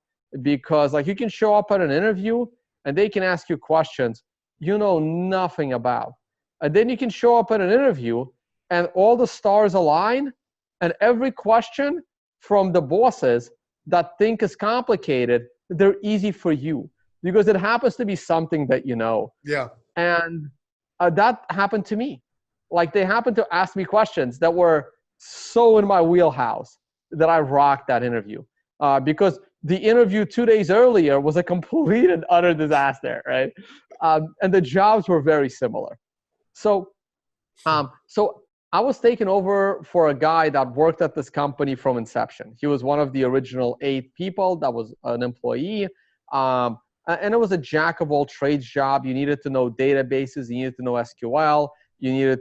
because like you can show up at an interview and they can ask you questions you know nothing about. And then you can show up at an interview and all the stars align and every question from the bosses that think is complicated, they're easy for you because it happens to be something that you know. Yeah. And that happened to me. Like they happened to ask me questions that were so in my wheelhouse that I rocked that interview. Because the interview 2 days earlier was a complete and utter disaster, right? And the jobs were very similar. So I was taken over for a guy that worked at this company from inception. He was one of the original 8 people that was an employee. And it was a jack of all trades job. You needed to know databases, you needed to know SQL, you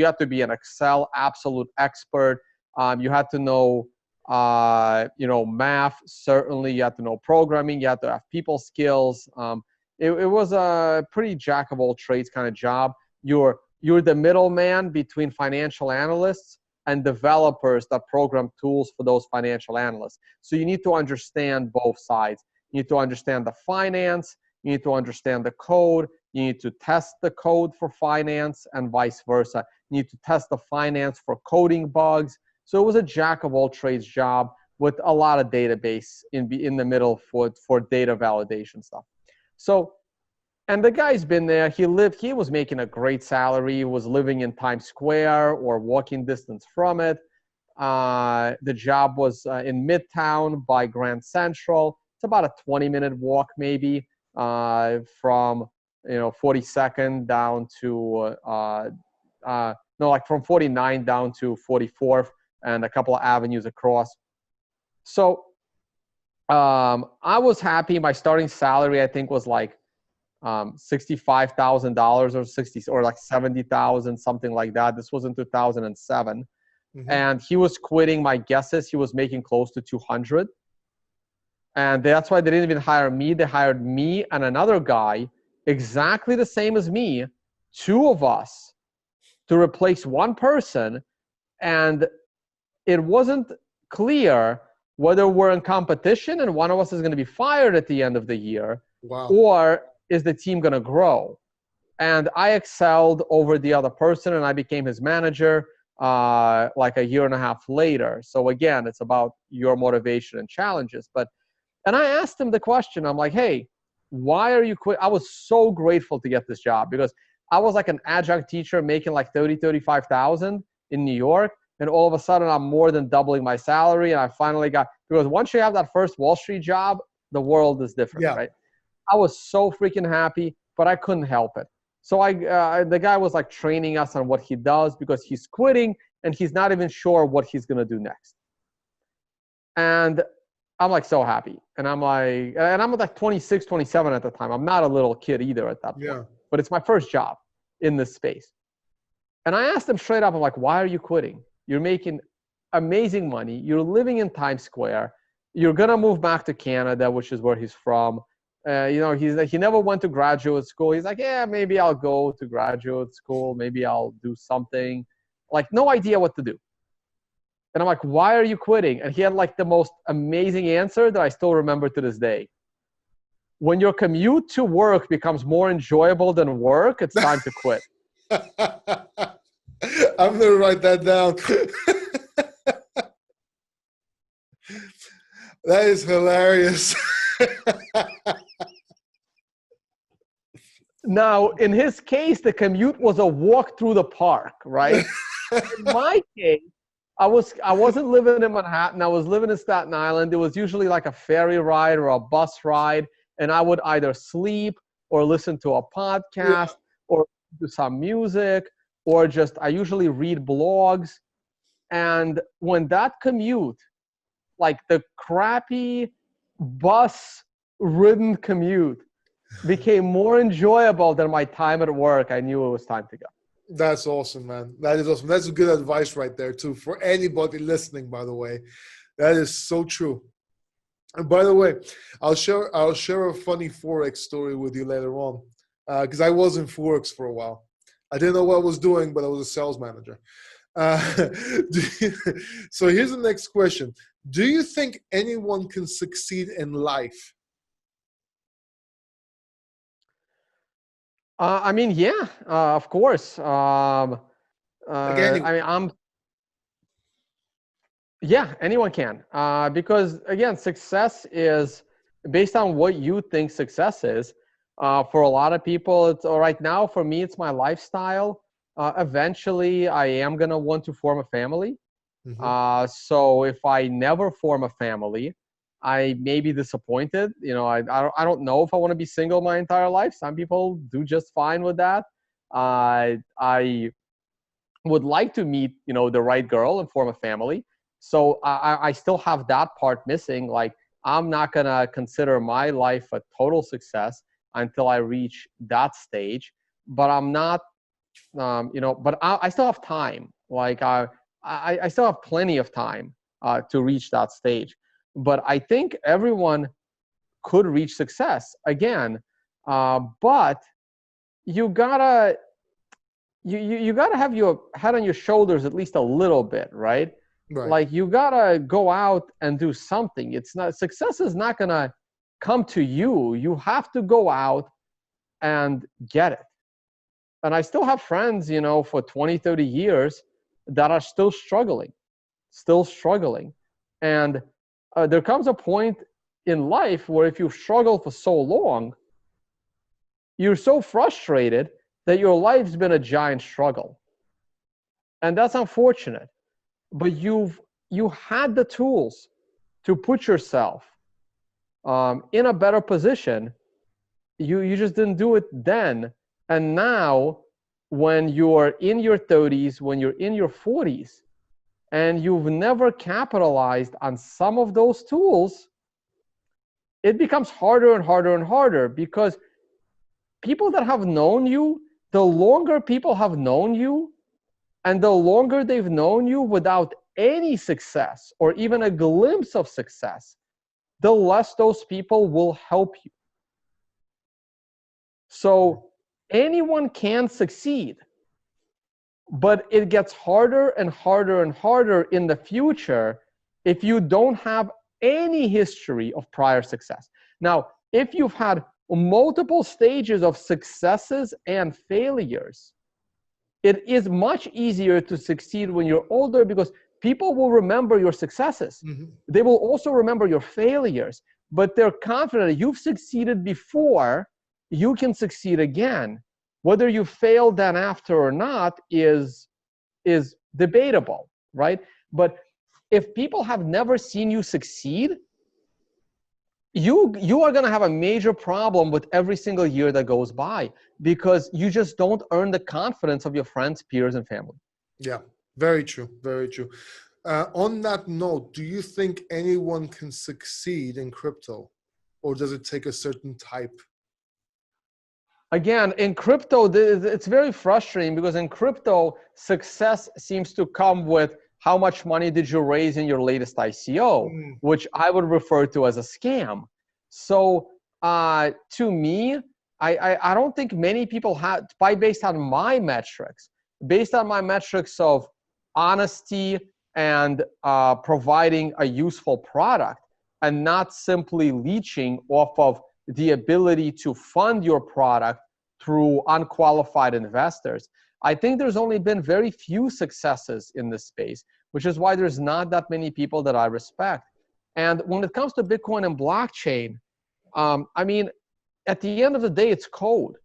had to be an Excel absolute expert. You had to know, math, certainly. You had to know programming. You had to have people skills. It was a pretty jack of all trades kind of job. You're the middleman between financial analysts and developers that program tools for those financial analysts. So you need to understand both sides. You need to understand the finance. You need to understand the code. You need to test the code for finance and vice versa. You need to test the finance for coding bugs. So it was a jack of all trades job with a lot of database in the middle for data validation stuff. So, and the guy's been there. He was making a great salary. He was living in Times Square or walking distance from it. The job was in Midtown by Grand Central. It's about a 20-minute walk maybe from 42nd down to from 49 down to 44th and a couple of avenues across. So I was happy. My starting salary I think was like $65,000 or like 70,000, something like that. This was in 2007. And he was quitting. My guess is he was making close to 200. And that's why they didn't even hire me. They hired me and another guy, exactly the same as me, two of us, to replace one person. And it wasn't clear whether we're in competition and one of us is going to be fired at the end of the year, or is the team going to grow. And I excelled over the other person, and I became his manager like a year and a half later. So again, it's about your motivation and challenges. And I asked him the question. I'm like, hey, why are you quit? I was so grateful to get this job because I was like an adjunct teacher making like 35,000 in New York. And all of a sudden I'm more than doubling my salary. And I finally because once you have that first Wall Street job, the world is different, right? I was so freaking happy, but I couldn't help it. So the guy was like training us on what he does because he's quitting and he's not even sure what he's going to do next. And I'm like so happy. And I'm like 26, 27 at the time. I'm not a little kid either at that point, but it's my first job in this space. And I asked him straight up, I'm like, why are you quitting? You're making amazing money. You're living in Times Square. You're going to move back to Canada, which is where he's from. He never went to graduate school. He's like, yeah, maybe I'll go to graduate school. Maybe I'll do something. Like, no idea what to do. And I'm like, why are you quitting? And he had like the most amazing answer that I still remember to this day. When your commute to work becomes more enjoyable than work, it's time to quit. I'm going to write that down. That is hilarious. Now, in his case, the commute was a walk through the park, right? In my case, I wasn't living in Manhattan. I was living in Staten Island. It was usually like a ferry ride or a bus ride. And I would either sleep or listen to a podcast or do some music or I usually read blogs. And when that commute, like the crappy bus-ridden commute, became more enjoyable than my time at work, I knew it was time to go. That's awesome, man. That is awesome. That's good advice right there, too, for anybody listening, by the way. That is so true. And by the way, I'll share a funny Forex story with you later on because I was in Forex for a while. I didn't know what I was doing, but I was a sales manager. So here's the next question. Do you think anyone can succeed in life? Of course. Anyone can. Because again, success is based on what you think success is. For a lot of people, it's right now. For me, it's my lifestyle. Eventually, I am gonna want to form a family. So if I never form a family, I may be disappointed. I don't know if I want to be single my entire life. Some people do just fine with that. I would like to meet, the right girl and form a family. So I still have that part missing. Like I'm not going to consider my life a total success until I reach that stage. But I'm not, but I still have time. Like I still have plenty of time to reach that stage. But I think everyone could reach success again. But you gotta you gotta have your head on your shoulders at least a little bit, right? Right. Like you gotta go out and do something. It's not, success is not gonna come to you. You have to go out and get it. And I still have friends, for 20, 30 years that are still struggling. And there comes a point in life where if you've struggled for so long, you're so frustrated that your life's been a giant struggle. And that's unfortunate. But you had the tools to put yourself in a better position. You just didn't do it then. And now, when you're in your 30s, when you're in your 40s, and you've never capitalized on some of those tools, it becomes harder and harder and harder, because people that have known you, the longer people have known you, and the longer they've known you without any success or even a glimpse of success, the less those people will help you. So anyone can succeed, but it gets harder and harder and harder in the future if you don't have any history of prior success. Now, if you've had multiple stages of successes and failures, it is much easier to succeed when you're older, because people will remember your successes. Mm-hmm. They will also remember your failures, but they're confident that you've succeeded before, you can succeed again. Whether you failed then after or not is debatable, right? But if people have never seen you succeed, you are going to have a major problem with every single year that goes by, because you just don't earn the confidence of your friends, peers, and family. Yeah, very true, very true. On that note, do you think anyone can succeed in crypto, or does it take a certain type? Again, in crypto, it's very frustrating, because in crypto, success seems to come with how much money did you raise in your latest ICO, which I would refer to as a scam. So to me, I don't think many people have, based on my metrics of honesty and providing a useful product, and not simply leeching off of the ability to fund your product through unqualified investors. I think there's only been very few successes in this space, which is why there's not that many people that I respect. And when it comes to Bitcoin and blockchain, I mean, at the end of the day, it's code.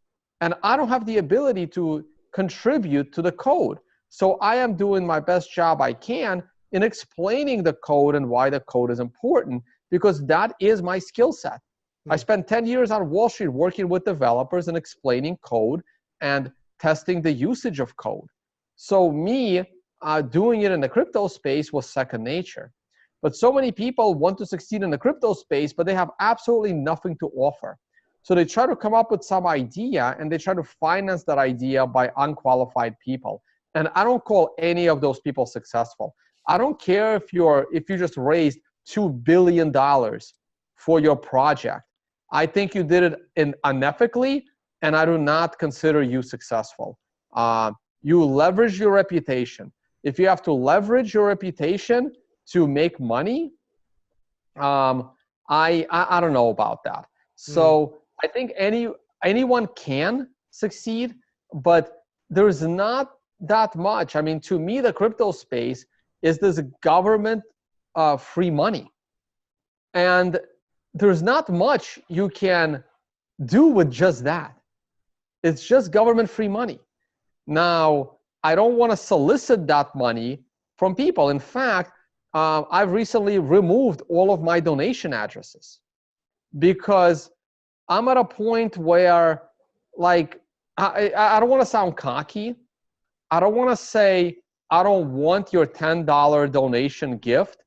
And I don't have the ability to contribute to the code. So I am doing my best job I can in explaining the code and why the code is important, because that is my skill set. I spent 10 years on Wall Street working with developers and explaining code and testing the usage of code. So me doing it in the crypto space was second nature. But so many people want to succeed in the crypto space, but they have absolutely nothing to offer. So they try to come up with some idea, and they try to finance that idea by unqualified people. And I don't call any of those people successful. I don't care if you just raised $2 billion for your project. I think you did it unethically, and I do not consider you successful. You leverage your reputation. If you have to leverage your reputation to make money, I don't know about that. So I think anyone can succeed, but there's not that much. I mean, to me, the crypto space is this government free money. And there's not much you can do with just that. It's just government free money. Now, I don't want to solicit that money from people. In fact, I've recently removed all of my donation addresses, because I'm at a point where, like, I don't want to sound cocky. I don't want to say, I don't want your $10 donation gift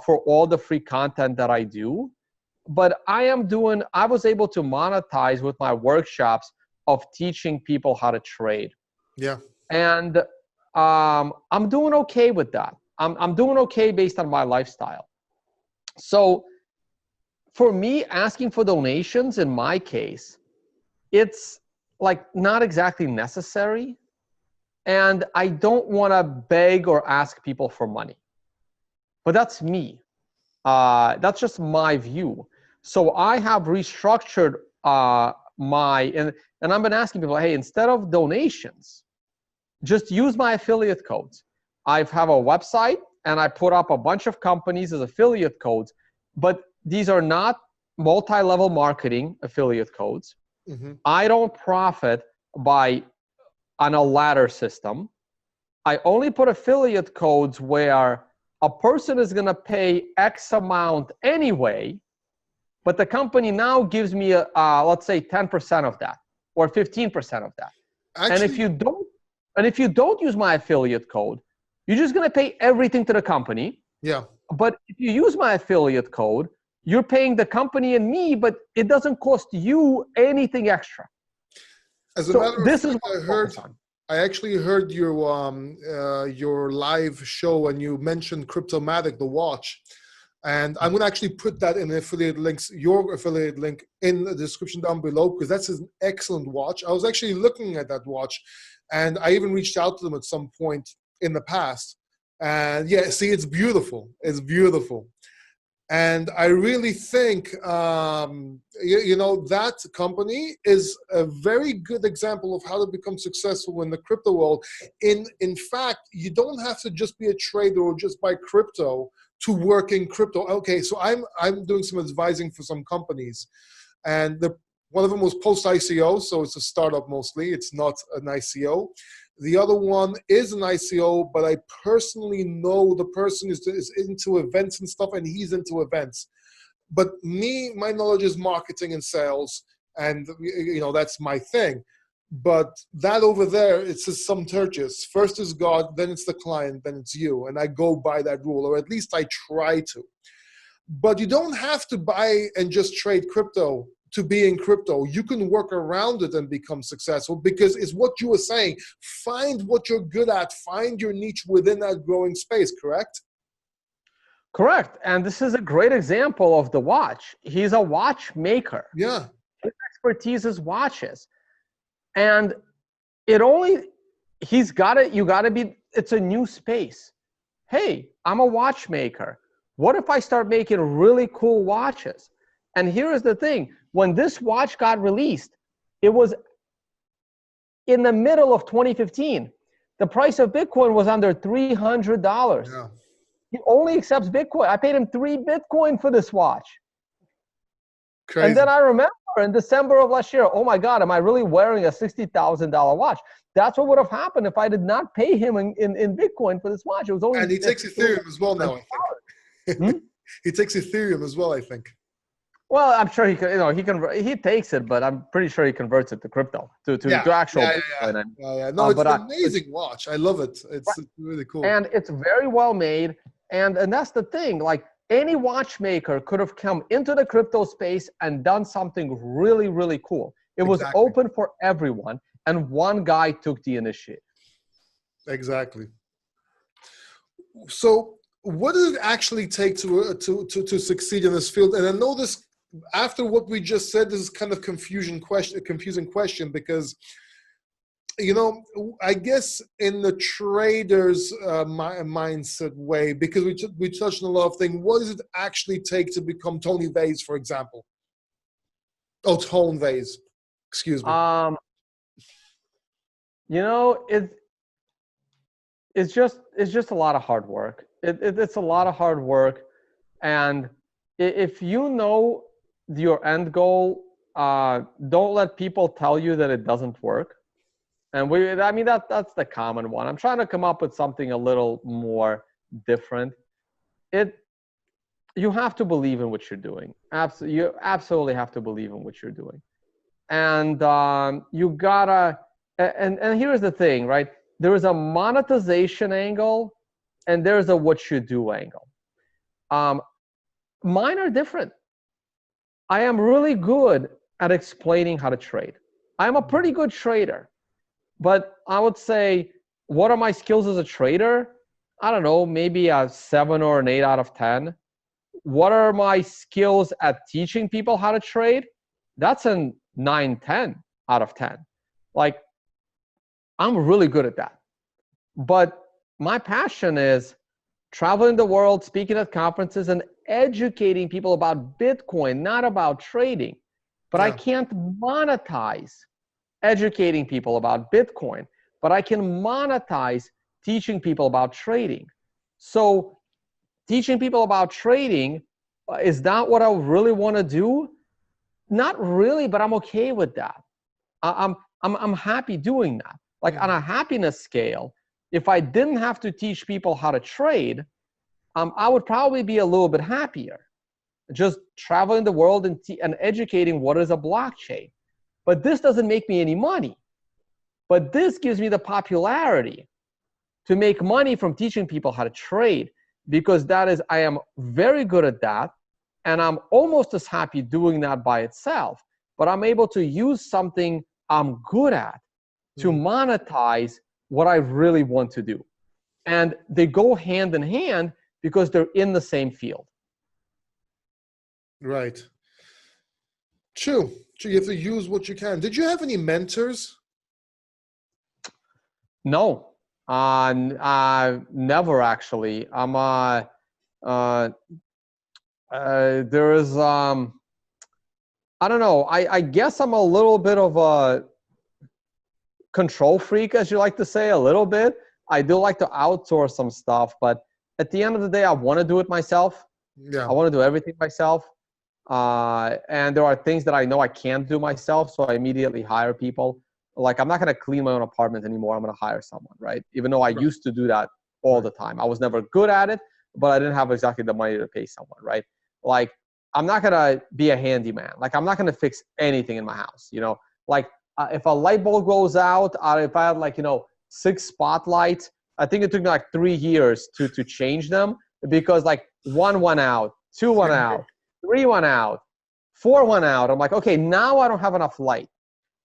for all the free content that I do. but I was able to monetize with my workshops of teaching people how to trade. Yeah. And I'm doing okay with that. I'm doing okay based on my lifestyle. So for me, asking for donations in my case, it's like not exactly necessary. And I don't want to beg or ask people for money. But that's me. That's just my view. So I have restructured and I've been asking people, hey, instead of donations, just use my affiliate codes. I have a website and I put up a bunch of companies as affiliate codes, but these are not multi-level marketing affiliate codes. Mm-hmm. I don't profit on a ladder system. I only put affiliate codes where a person is going to pay X amount anyway, but the company now gives me, let's say 10% of that or 15% of that. Actually, and if you don't use my affiliate code, you're just going to pay everything to the company. Yeah. But if you use my affiliate code, you're paying the company and me, but it doesn't cost you anything extra. As a matter of fact, I actually heard your live show and you mentioned Cryptomatic, the watch. And I'm going to actually put that in the affiliate links, your affiliate link in the description down below, because that's an excellent watch. I was actually looking at that watch and I even reached out to them at some point in the past. And yeah, see, it's beautiful. It's beautiful. And I really think, that company is a very good example of how to become successful in the crypto world. In fact, you don't have to just be a trader or just buy crypto to work in crypto. Okay, so I'm doing some advising for some companies, and one of them was post-ICO, so it's a startup mostly. It's not an ICO. The other one is an ICO, but I personally know the person is into events and stuff, and he's into events. But my knowledge is marketing and sales, and that's my thing. But that over there, it's a sum tertius. First is God, then it's the client, then it's you. And I go by that rule, or at least I try to. But you don't have to buy and just trade crypto to be in crypto. You can work around it and become successful, because it's what you were saying. Find what you're good at. Find your niche within that growing space, correct? Correct. And this is a great example of the watch. He's a watchmaker. Yeah. His expertise is watches. And it's a new space. Hey, I'm a watchmaker. What if I start making really cool watches? And here is the thing. When this watch got released, it was in the middle of 2015. The price of Bitcoin was under $300. Yeah. He only accepts Bitcoin. I paid him 3 Bitcoin for this watch. Crazy. And then I remember in December of last year, oh my God, am I really wearing a $60,000 watch? That's what would have happened if I did not pay him in Bitcoin for this watch. It was only. And he takes Ethereum as well now, I think. He takes Ethereum as well, I think. Well, I'm sure he takes it, but I'm pretty sure he converts it to crypto, to actual Bitcoin. Yeah. No, it's an amazing watch. I love it. It's really cool. And it's very well made. And that's the thing. Like, any watchmaker could have come into the crypto space and done something really, really cool. It was open for everyone, and one guy took the initiative. Exactly. So what does it actually take to succeed in this field? And I know this, after what we just said, this is kind of confusing question, because I guess in the trader's mindset way, because we touched on a lot of things, what does it actually take to become Tone Vays, for example? Oh, Tone Vays, excuse me. It's just a lot of hard work. It's a lot of hard work, and if you know your end goal, don't let people tell you that it doesn't work. And that's the common one. I'm trying to come up with something a little more different. You have to believe in what you're doing. You absolutely have to believe in what you're doing. And you gotta, and here's the thing, right? There is a monetization angle and there's a what you do angle. Mine are different. I am really good at explaining how to trade. I'm a pretty good trader, but I would say, what are my skills as a trader? I don't know, maybe a 7 or an 8 out of 10. What are my skills at teaching people how to trade? That's a 9, 10 out of 10. Like, I'm really good at that. But my passion is traveling the world, speaking at conferences, and educating people about Bitcoin, not about trading. But I can't monetize educating people about Bitcoin, but I can monetize teaching people about trading. So teaching people about trading, is that what I really want to do? Not really, but I'm okay with that. I'm happy doing that. Like, on a happiness scale, if I didn't have to teach people how to trade, I would probably be a little bit happier. Just traveling the world and educating what is a blockchain. But this doesn't make me any money. But this gives me the popularity to make money from teaching people how to trade, because I am very good at that. And I'm almost as happy doing that by itself. But I'm able to use something I'm good at to monetize what I really want to do. And they go hand in hand because they're in the same field. Right. True. You have to use what you can. Did you have any mentors? No, never actually. There is, I don't know. I guess I'm a little bit of a control freak, as you like to say, a little bit. I do like to outsource some stuff, but at the end of the day, I want to do it myself. Yeah. I want to do everything myself. And there are things that I know I can't do myself, so I immediately hire people. Like, I'm not going to clean my own apartment anymore. I'm going to hire someone, right? Even though I used to do that all the time. I was never good at it, but I didn't have exactly the money to pay someone, right? Like, I'm not going to be a handyman. Like, I'm not going to fix anything in my house, you know? Like, if a light bulb goes out, if I had, like, 6 spotlights, I think it took me like 3 years to change them, because like 1 went out, 2 went out, 3 went out, 4 went out. I'm like, okay, now I don't have enough light.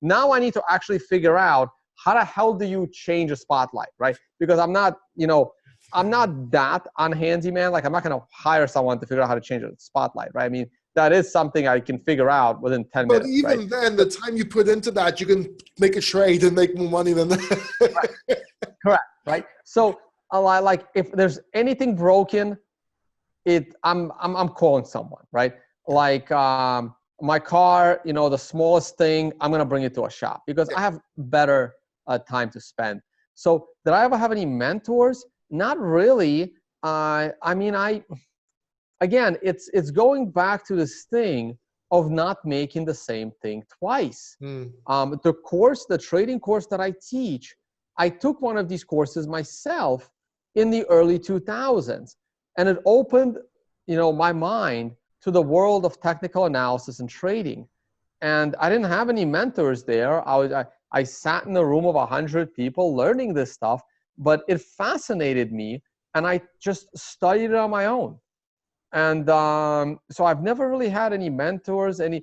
Now I need to actually figure out how the hell do you change a spotlight, right? Because I'm not that unhandy, man. Like, I'm not going to hire someone to figure out how to change a spotlight, right? I mean, that is something I can figure out within 10 minutes. But even then, the time you put into that, you can make a trade and make more money than that. Correct, right? So, like, if there's anything broken, I'm calling someone, right? Like, my car, the smallest thing, I'm going to bring it to a shop because I have better time to spend. So did I ever have any mentors? Not really. Again, it's going back to this thing of not making the same thing twice. The trading course that I teach, I took one of these courses myself in the early 2000s, and it opened, my mind to the world of technical analysis and trading. And I didn't have any mentors there. I sat in a room of 100 people learning this stuff, but it fascinated me, and I just studied it on my own. And so I've never really had any mentors, and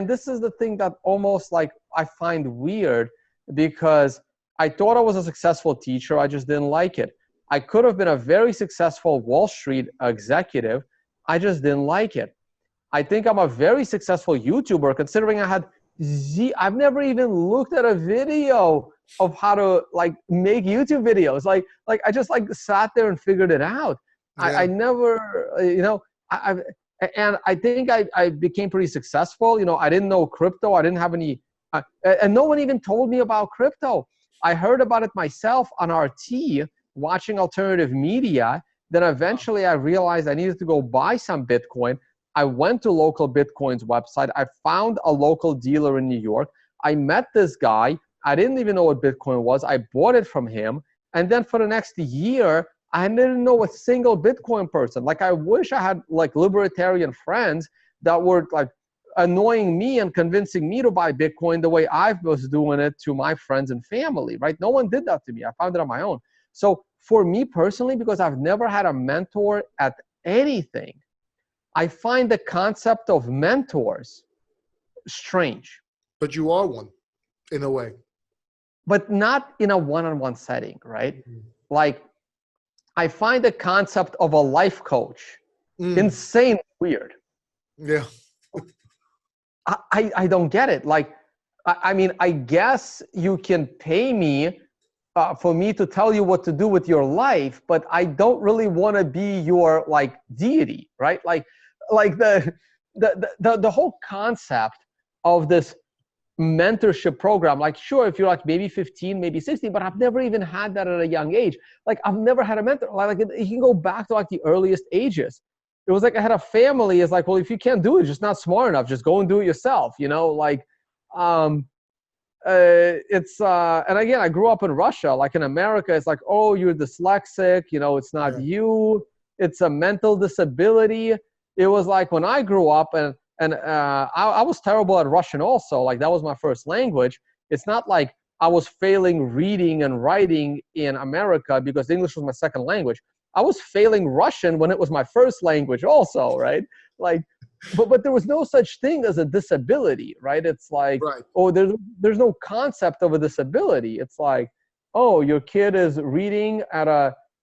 this is the thing that almost like I find weird, because I thought I was a successful teacher. I just didn't like it. I could have been a very successful Wall Street executive. I just didn't like it. I think I'm a very successful YouTuber, considering I've never even looked at a video of how to like make YouTube videos. Like I just like sat there and figured it out. Yeah. I never, and I think I became pretty successful. I didn't know crypto. I didn't have any, and no one even told me about crypto. I heard about it myself on RT, watching alternative media. Then eventually I realized I needed to go buy some Bitcoin. I went to local Bitcoin's website. I found a local dealer in New York. I met this guy. I didn't even know what Bitcoin was. I bought it from him. And then for the next year, I didn't know a single Bitcoin person. Like, I wish I had like libertarian friends that were like annoying me and convincing me to buy Bitcoin the way I was doing it to my friends and family, right? No one did that to me. I found it on my own. So for me personally, because I've never had a mentor at anything, I find the concept of mentors strange. But you are one, in a way. But not in a one-on-one setting, right? Mm-hmm. Like, I find the concept of a life coach insane weird. Yeah. I don't get it. Like, I mean, I guess you can pay me for me to tell you what to do with your life, but I don't really want to be your like deity, right? Like the whole concept of this mentorship program, like, sure, if you're like maybe 15, maybe 16, but I've never even had that at a young age. Like, I've never had a mentor. Like, you can go back to like the earliest ages. It was like I had a family. It's like, well, if you can't do it, you're just not smart enough. Just go and do it yourself, you know? Like, and again, I grew up in Russia. Like, in America, it's like, oh, you're dyslexic, you know, it's not you, it's a mental disability. It was like when I grew up, and I was terrible at Russian also. Like, that was my first language. It's not like I was failing reading and writing in America because English was my second language. I was failing Russian when it was my first language also, right? Like, but there was no such thing as a disability, right? It's like, oh, there's no concept of a disability. It's like, oh, your kid is reading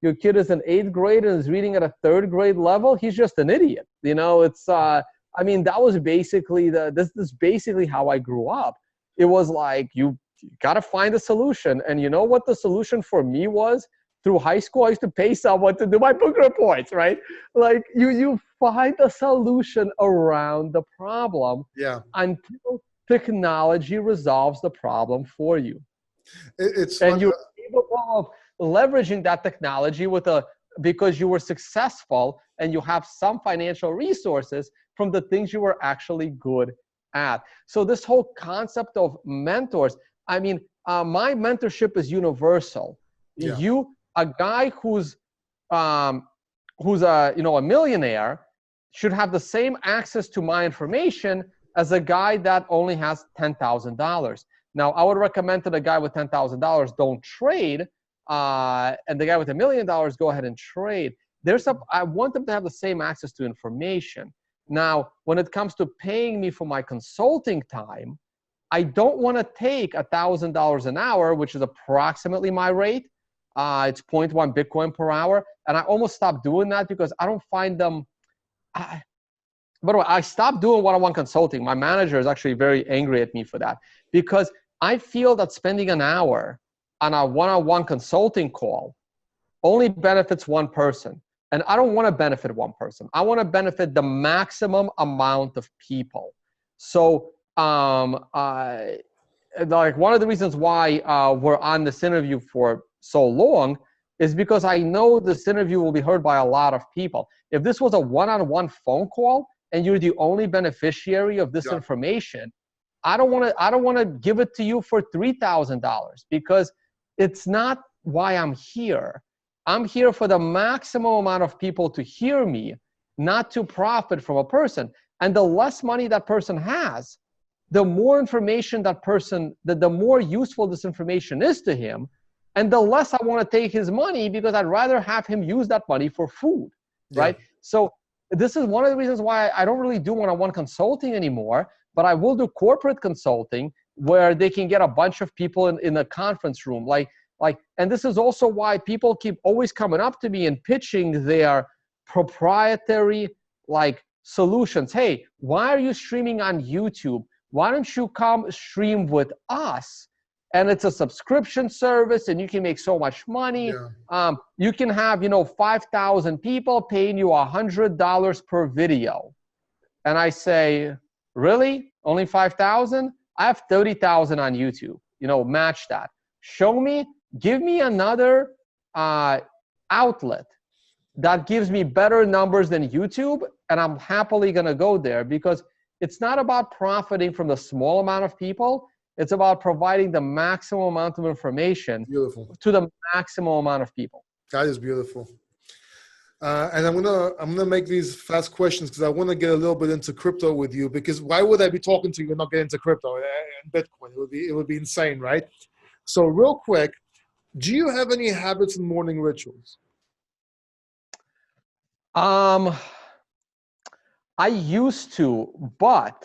your kid is in 8th grade and is reading at a 3rd grade level. He's just an idiot. You know, it's, I mean, that was basically this is basically how I grew up. It was like, you got to find a solution. And you know what the solution for me was? Through high school, I used to pay someone to do my book reports, right? Like, you find a solution around the problem until technology resolves the problem for you. And you're capable of leveraging that technology because you were successful and you have some financial resources from the things you were actually good at. So this whole concept of mentors, I mean, my mentorship is universal. A guy who's a millionaire should have the same access to my information as a guy that only has $10,000. Now, I would recommend to the guy with $10,000, don't trade, and the guy with $1 million, go ahead and trade. I want them to have the same access to information. Now, when it comes to paying me for my consulting time, I don't want to take $1,000 an hour, which is approximately my rate. It's 0.1 Bitcoin per hour. And I almost stopped doing that because I don't find them. By the way, I stopped doing one-on-one consulting. My manager is actually very angry at me for that because I feel that spending an hour on a one-on-one consulting call only benefits one person. And I don't want to benefit one person. I want to benefit the maximum amount of people. So, like, one of the reasons why we're on this interview for so long is because I know this interview will be heard by a lot of people. If this was a one-on-one phone call and you're the only beneficiary of this information, I don't want to give it to you for $3,000 because it's not why I'm here. I'm here for the maximum amount of people to hear me, not to profit from a person. And the less money that person has, the more information that person, the more useful this information is to him, and the less I want to take his money because I'd rather have him use that money for food, right? So this is one of the reasons why I don't really do one-on-one consulting anymore, but I will do corporate consulting where they can get a bunch of people in a conference room. And this is also why people keep always coming up to me and pitching their proprietary solutions. Hey, why are you streaming on YouTube? Why don't you come stream with us? And it's a subscription service and you can make so much money. You can have, 5,000 people paying you $100 per video. And I say, really? Only 5,000? I have 30,000 on YouTube. Match that. Show me, give me another outlet that gives me better numbers than YouTube, and I'm happily going to go there because it's not about profiting from the small amount of people. It's about providing the maximum amount of information to the maximum amount of people. That is beautiful. And I'm gonna make these fast questions because I want to get a little bit into crypto with you. Because why would I be talking to you and not get into crypto and Bitcoin? It would be insane, right? So real quick, do you have any habits and morning rituals? I used to, but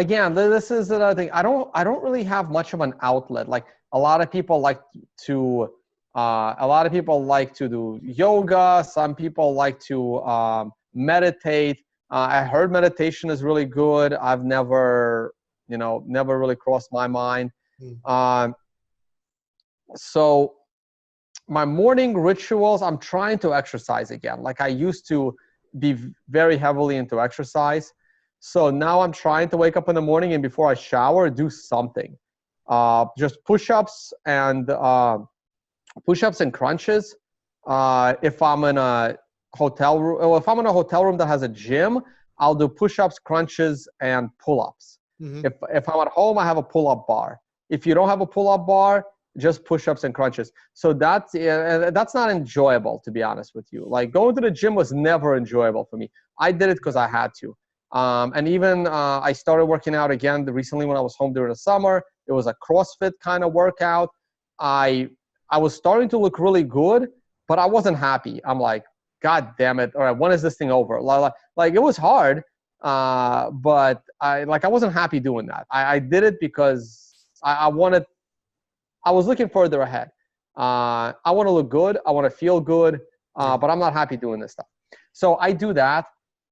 again, this is another thing. I don't really have much of an outlet. Like a lot of people like to do yoga. Some people like to meditate. I heard meditation is really good. I've never really crossed my mind. So my morning rituals, I'm trying to exercise again. Like I used to be very heavily into exercise. So now I'm trying to wake up in the morning and before I shower, do something. Just push-ups and crunches. If I'm in a hotel room, or if I'm in a hotel room that has a gym, I'll do push-ups, crunches, and pull-ups. If I'm at home, I have a pull-up bar. If you don't have a pull-up bar, just push-ups and crunches. So that's not enjoyable, to be honest with you. Like going to the gym was never enjoyable for me. I did it because I had to. And even I started working out again recently when I was home during the summer. It was a CrossFit kind of workout. I was starting to look really good, but I wasn't happy. I'm like, God damn it. All right, when is this thing over? Like it was hard, but I wasn't happy doing that. I did it because I was looking further ahead. I want to look good. I want to feel good, but I'm not happy doing this stuff. So I do that.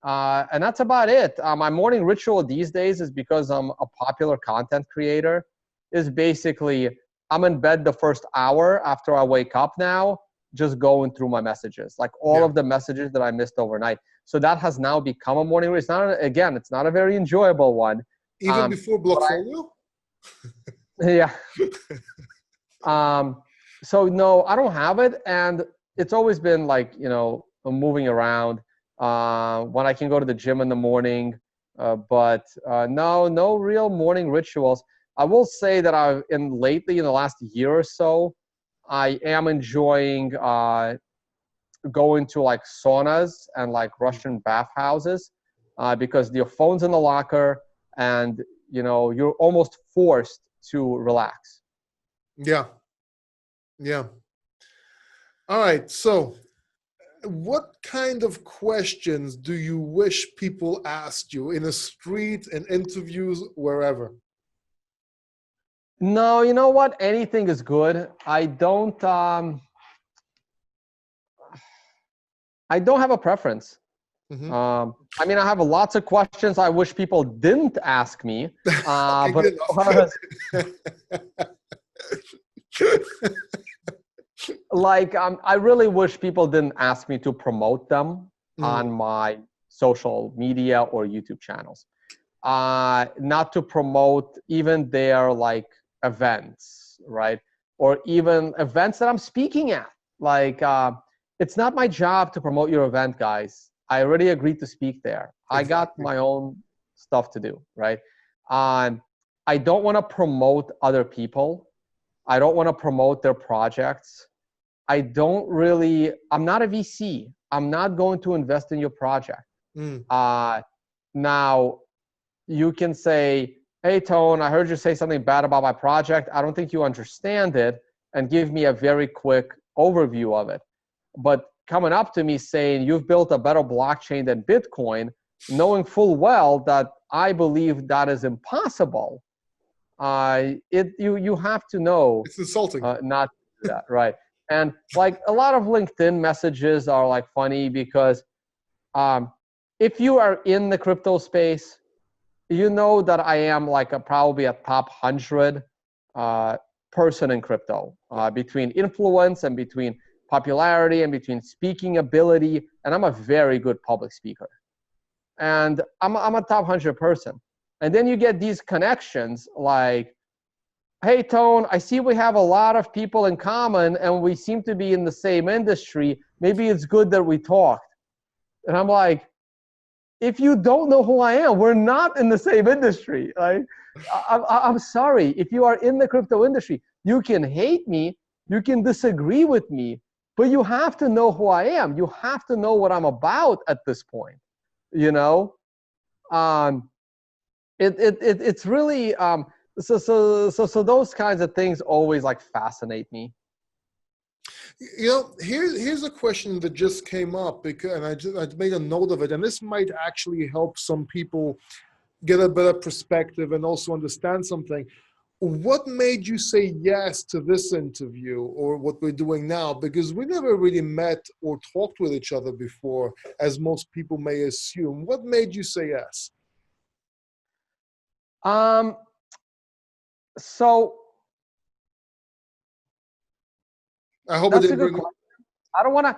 And that's about it. My morning ritual these days is because I'm a popular content creator. Is basically I'm in bed the first hour after I wake up now, just going through my messages, like all of the messages that I missed overnight. So that has now become a morning ritual. It's not a very enjoyable one. Even before Blockfolio? Yeah. So no, I don't have it. And it's always been like, moving around when I can go to the gym in the morning. But no real morning rituals. I will say that lately in the last year or so, I am enjoying going to like saunas and like Russian bathhouses because your phone's in the locker and you're almost forced to relax. Yeah. All right. So what kind of questions do you wish people asked you in the street, in interviews, wherever? No, you know what? Anything is good. I don't have a preference. I have lots of questions I wish people didn't ask me. But I really wish people didn't ask me to promote them on my social media or YouTube channels. Not to promote even their like events, right? Or even events that I'm speaking at. It's not my job to promote your event, guys. I already agreed to speak there. Exactly. I got my own stuff to do, right? I don't want to promote other people. I don't want to promote their projects. I'm not a VC. I'm not going to invest in your project. Now, you can say, hey, Tone, I heard you say something bad about my project. I don't think you understand it, and give me a very quick overview of it. But coming up to me saying, you've built a better blockchain than Bitcoin, knowing full well that I believe that is impossible, you have to know. It's insulting. Not to do that, right? And like a lot of LinkedIn messages are like funny because if you are in the crypto space, you know that I am like probably a top 100 person in crypto between influence and between popularity and between speaking ability. And I'm a very good public speaker. And I'm a top 100 person. And then you get these connections like, hey, Tone, I see we have a lot of people in common and we seem to be in the same industry. Maybe it's good that we talked. And I'm like, if you don't know who I am, we're not in the same industry. Right? I'm sorry. If you are in the crypto industry, you can hate me, you can disagree with me, but you have to know who I am. You have to know what I'm about at this point. It's really so those kinds of things always like fascinate me. Here's a question that just came up because, and I made a note of it, and this might actually help some people get a better perspective and also understand something. What made you say yes to this interview or what we're doing now? Because we never really met or talked with each other before, as most people may assume. What made you say yes? So I hope I that's a didn't good bring. question. I don't want to.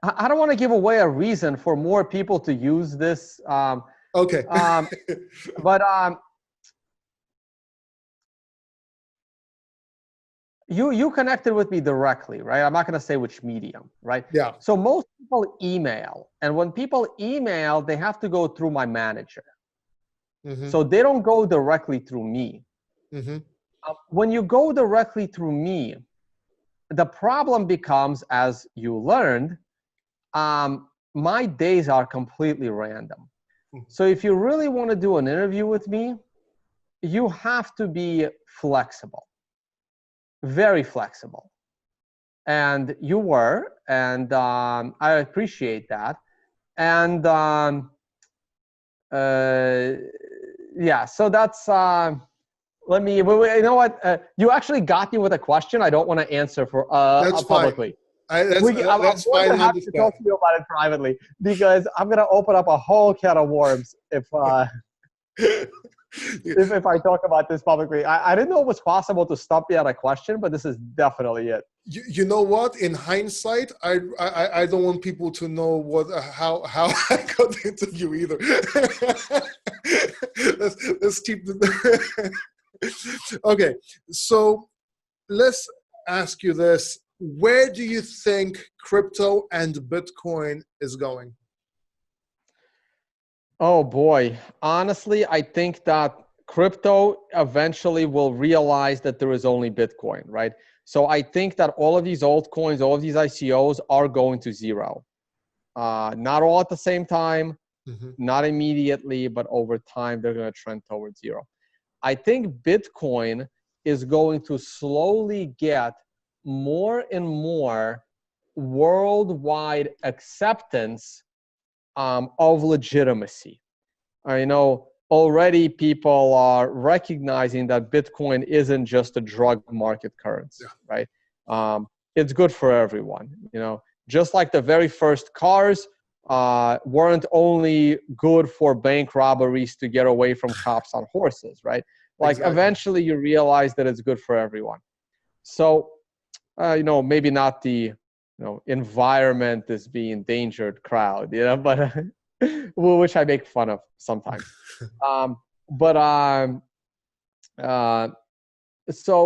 I don't want to give away a reason for more people to use this. Okay. But you connected with me directly, right? I'm not going to say which medium, right? Yeah. So most people email, and when people email, they have to go through my manager. Mm-hmm. So they don't go directly through me. Mm-hmm. When you go directly through me, the problem becomes, as you learned, my days are completely random. So if you really want to do an interview with me, you have to be flexible, very flexible. And you were, and I appreciate that. And yeah, so that's, let me, you know what? You actually got me with a question I don't want to answer for That's publicly. fine. I'm That's more fine. than I happy to talk understand. to you about it privately because I'm going to open up a whole can of worms if if I talk about this publicly. I didn't know it was possible to stop me at a question, but this is definitely it. You know what? In hindsight, I don't want people to know what how I got the interview either. let's keep the. Okay, so let's ask you this: where do you think crypto and Bitcoin is going? Oh boy. Honestly, I think that crypto eventually will realize that there is only Bitcoin, right? So I think that all of these altcoins, all of these ICOs are going to zero. Not all at the same time, Mm-hmm. not immediately, but over time, they're going to trend towards zero. I think Bitcoin is going to slowly get more and more worldwide acceptance of legitimacy. I know already people are recognizing that Bitcoin isn't just a drug market currency, Yeah. right? It's good for everyone. Just like the very first cars weren't only good for bank robberies to get away from cops on horses, right? Like Exactly. eventually you realize that it's good for everyone. So, maybe not the environment is being endangered crowd, but which I make fun of sometimes. But so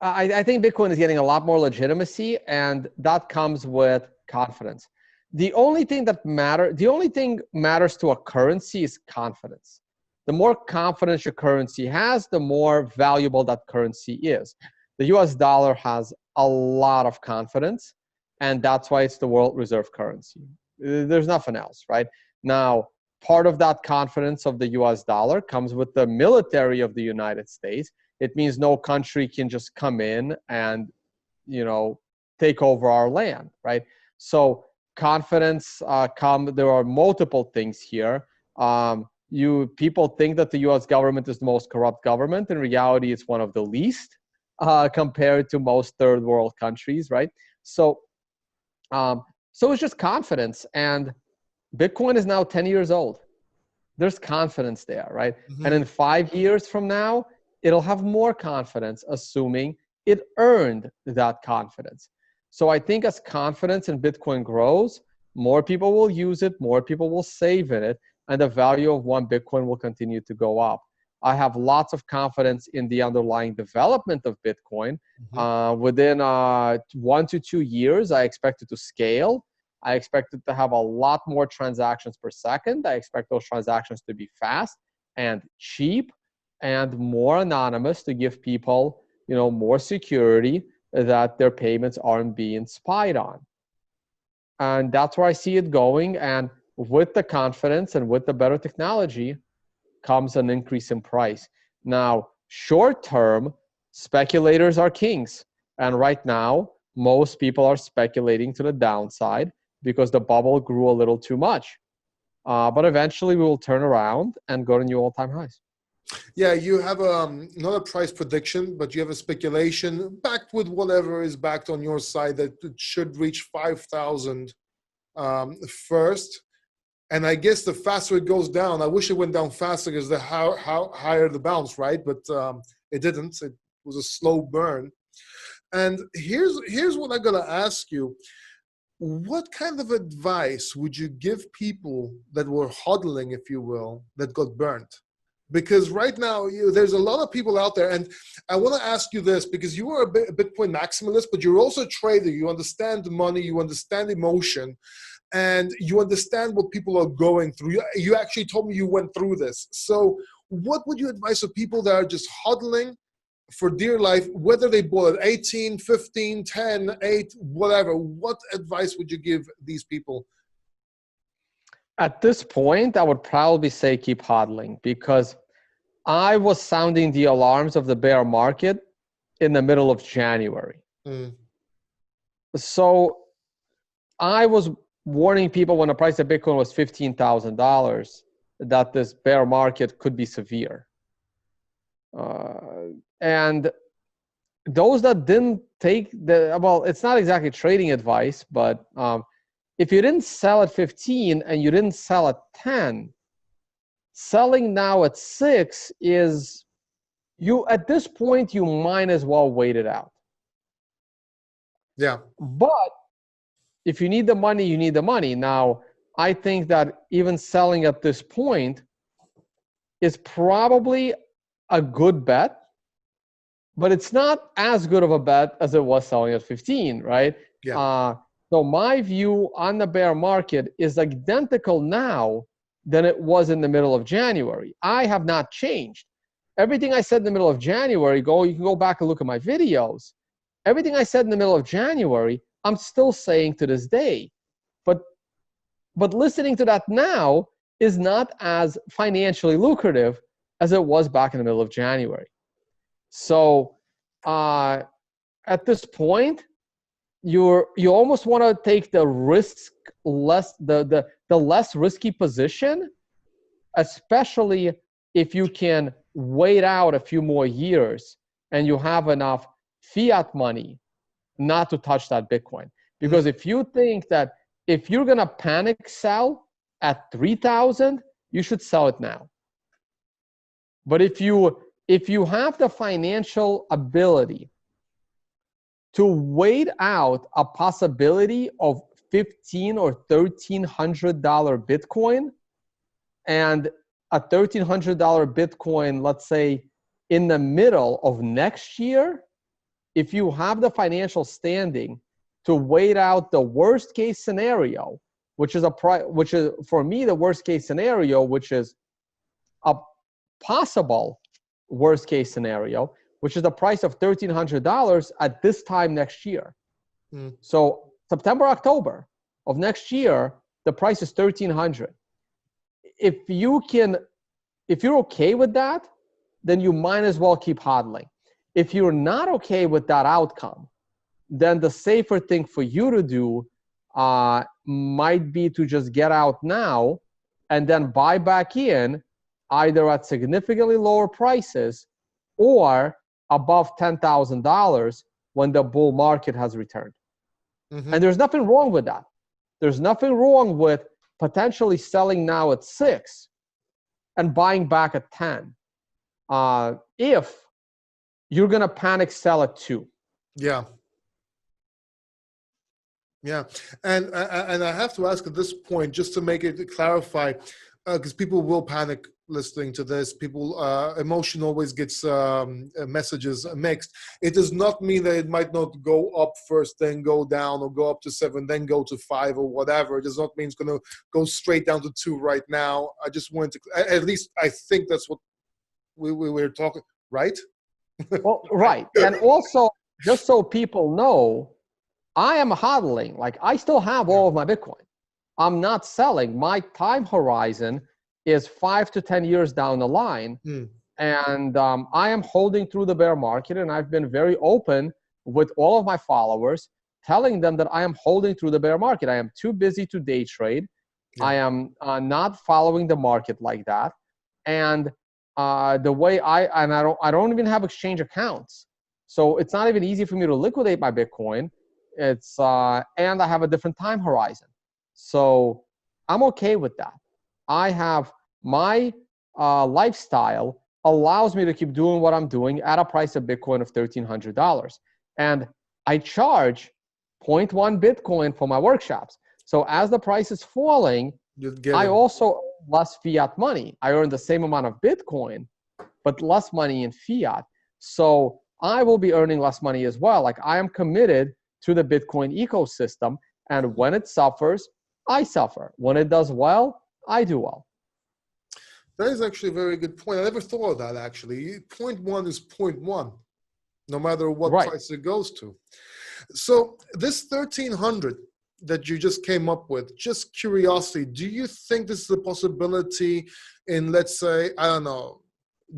I think Bitcoin is getting a lot more legitimacy, and that comes with confidence. The only thing matters to a currency is confidence. The more confidence your currency has, the more valuable that currency is. The US dollar has a lot of confidence, and that's why it's the world reserve currency. There's nothing else, right? Now, part of that confidence of the US dollar comes with the military of the United States. It means no country can just come in and, take over our land, right? So confidence there are multiple things here. People think that the US government is the most corrupt government. In reality, it's one of the least compared to most third world countries, right? So it's just confidence. And Bitcoin is now 10 years old. There's confidence there, right? Mm-hmm. And in 5 years from now, it'll have more confidence, assuming it earned that confidence. So I think as confidence in Bitcoin grows, more people will use it, more people will save in it, and the value of one Bitcoin will continue to go up. I have lots of confidence in the underlying development of Bitcoin. Mm-hmm. Within 1 to 2 years, I expect it to scale. I expect it to have a lot more transactions per second. I expect those transactions to be fast and cheap and more anonymous to give people, more security that their payments aren't being spied on. And that's where I see it going. And with the confidence and with the better technology comes an increase in price. Now, short term, speculators are kings. And right now, most people are speculating to the downside because the bubble grew a little too much. But eventually we will turn around and go to new all-time highs. Yeah, you have not a price prediction, but you have a speculation backed with whatever is backed on your side that it should reach 5,000 first. And I guess the faster it goes down, I wish it went down faster because the higher the bounce, right? But it didn't. It was a slow burn. And here's what I'm gonna ask you. What kind of advice would you give people that were hodling, if you will, that got burnt? Because right now, there's a lot of people out there, and I want to ask you this, because you are a Bitcoin maximalist, but you're also a trader. You understand money, you understand emotion, and you understand what people are going through. You actually told me you went through this. So what would you advise for people that are just hodling for dear life, whether they bought at 18, 15, 10, 8, whatever? What advice would you give these people? At this point, I would probably say keep hodling, because I was sounding the alarms of the bear market in the middle of January. So I was warning people when the price of Bitcoin was $15,000 that this bear market could be severe. And those that didn't take well, it's not exactly trading advice, but if you didn't sell at 15 and you didn't sell at 10, selling now at 6 is, at this point, you might as well wait it out. Yeah. But if you need the money, you need the money. Now, I think that even selling at this point is probably a good bet, but it's not as good of a bet as it was selling at 15, right? Yeah. So my view on the bear market is identical now than it was in the middle of January. I have not changed. Everything I said in the middle of January, you can go back and look at my videos. Everything I said in the middle of January, I'm still saying to this day. But listening to that now is not as financially lucrative as it was back in the middle of January. So at this point, you almost want to take the less risky position, especially if you can wait out a few more years and you have enough fiat money not to touch that Bitcoin. Because if you think that if you're going to panic sell at 3,000, you should sell it now. But if you have the financial ability to wait out a possibility of $1,500 or $1,300 Bitcoin, and a $1,300 Bitcoin, let's say in the middle of next year, if you have the financial standing to wait out the worst case scenario, which is for me the worst case scenario, which is a possible worst case scenario, which is the price of $1,300 at this time next year. So September, October of next year, the price is $1,300. If you're okay with that, then you might as well keep hodling. If you're not okay with that outcome, then the safer thing for you to do might be to just get out now and then buy back in either at significantly lower prices or above $10,000 when the bull market has returned. And there's nothing wrong with that. There's nothing wrong with potentially selling now at 6 and buying back at 10 if you're going to panic sell at 2. Yeah. And I have to ask at this point, just to make it clarify, because people will panic listening to this. People, emotion always gets messages mixed. It does not mean that it might not go up first, then go down, or go up to 7, then go to 5, or whatever. It does not mean it's going to go straight down to 2 right now. I just wanted to, at least I think that's what we were talking, right? Well, right. And also, just so people know, I am hodling. Like, I still have all of my Bitcoin. I'm not selling. My time horizon is 5 to 10 years down the line. And I am holding through the bear market, and I've been very open with all of my followers, telling them that I am holding through the bear market. I am too busy to day trade. Yeah. I am not following the market like that. And the way I don't even have exchange accounts. So it's not even easy for me to liquidate my Bitcoin. It's and I have a different time horizon. So I'm okay with that. I have my lifestyle allows me to keep doing what I'm doing at a price of Bitcoin of $1,300. And I charge 0.1 Bitcoin for my workshops. So as the price is falling, I also earn less fiat money. I earn the same amount of Bitcoin, but less money in fiat. So I will be earning less money as well. Like, I am committed to the Bitcoin ecosystem. And when it suffers, I suffer. When it does well, I do well. That is actually a very good point. I never thought of that, actually. 0.1 is 0.1, no matter what price it goes to. So this 1,300 that you just came up with, just curiosity, do you think this is a possibility in, let's say, I don't know,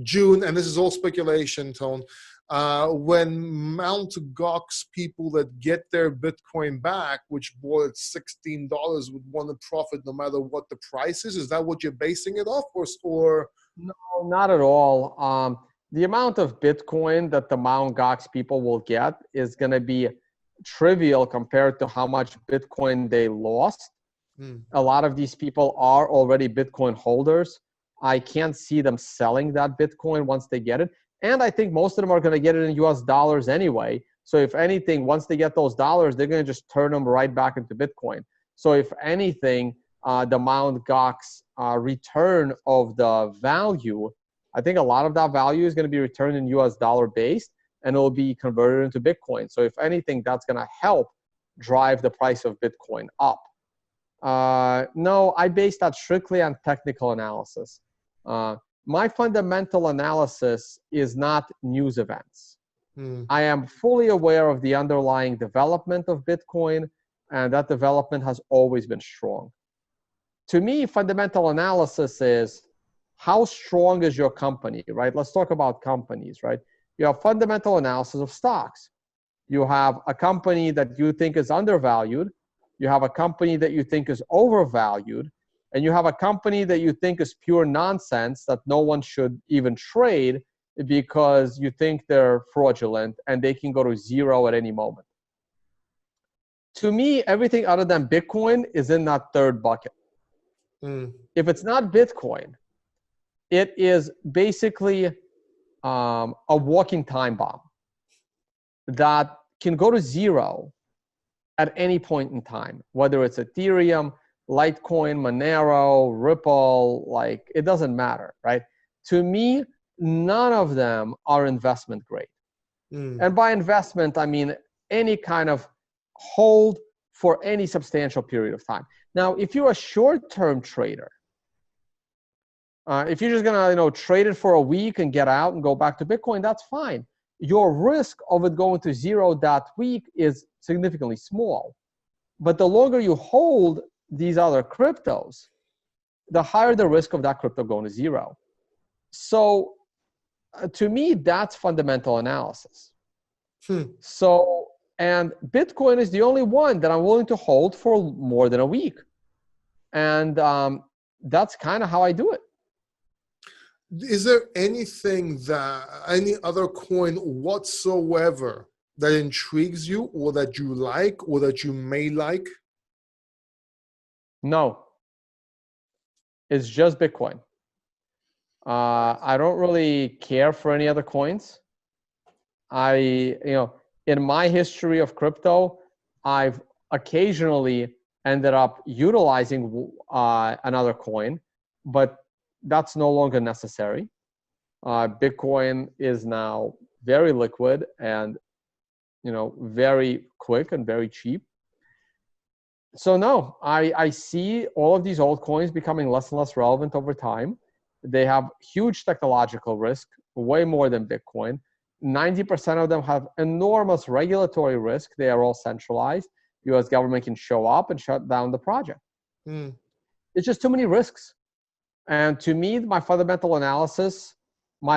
June, and this is all speculation, Tone, when Mt. Gox people that get their Bitcoin back, which bought at $16, would want to profit no matter what the price is? Is that what you're basing it off, or? No, not at all. The amount of Bitcoin that the Mt. Gox people will get is going to be trivial compared to how much Bitcoin they lost. A lot of these people are already Bitcoin holders. I can't see them selling that Bitcoin once they get it. And I think most of them are going to get it in US dollars anyway. So if anything, once they get those dollars, they're going to just turn them right back into Bitcoin. So if anything, the Mt. Gox return of the value, I think a lot of that value is going to be returned in US dollar based, and it will be converted into Bitcoin. So if anything, that's going to help drive the price of Bitcoin up. No, I base that strictly on technical analysis. My fundamental analysis is not news events. I am fully aware of the underlying development of Bitcoin, and that development has always been strong. To me, fundamental analysis is how strong is your company, right? Let's talk about companies, right? You have fundamental analysis of stocks. You have a company that you think is undervalued. You have a company that you think is overvalued. And you have a company that you think is pure nonsense that no one should even trade because you think they're fraudulent and they can go to zero at any moment. To me, everything other than Bitcoin is in that third bucket. If it's not Bitcoin, it is basically a walking time bomb that can go to zero at any point in time, whether it's Ethereum, Litecoin, Monero, Ripple, like, it doesn't matter, right? To me, none of them are investment grade. And by investment, I mean any kind of hold for any substantial period of time. Now, if you're a short-term trader, if you're just gonna trade it for a week and get out and go back to Bitcoin, that's fine. Your risk of it going to zero that week is significantly small. But the longer you hold these other cryptos, the higher the risk of that crypto going to zero. So to me, that's fundamental analysis. So, and Bitcoin is the only one that I'm willing to hold for more than a week. And that's kind of how I do it. Is there anything any other coin whatsoever that intrigues you, or that you like, or that you may like? No. It's just Bitcoin. I don't really care for any other coins. In my history of crypto, I've occasionally ended up utilizing another coin, but that's no longer necessary. Bitcoin is now very liquid and very quick and very cheap. So no, I see all of these altcoins becoming less and less relevant over time. They have huge technological risk, way more than Bitcoin. 90% of them have enormous regulatory risk. They are all centralized. US government can show up and shut down the project. It's just too many risks. And to me, my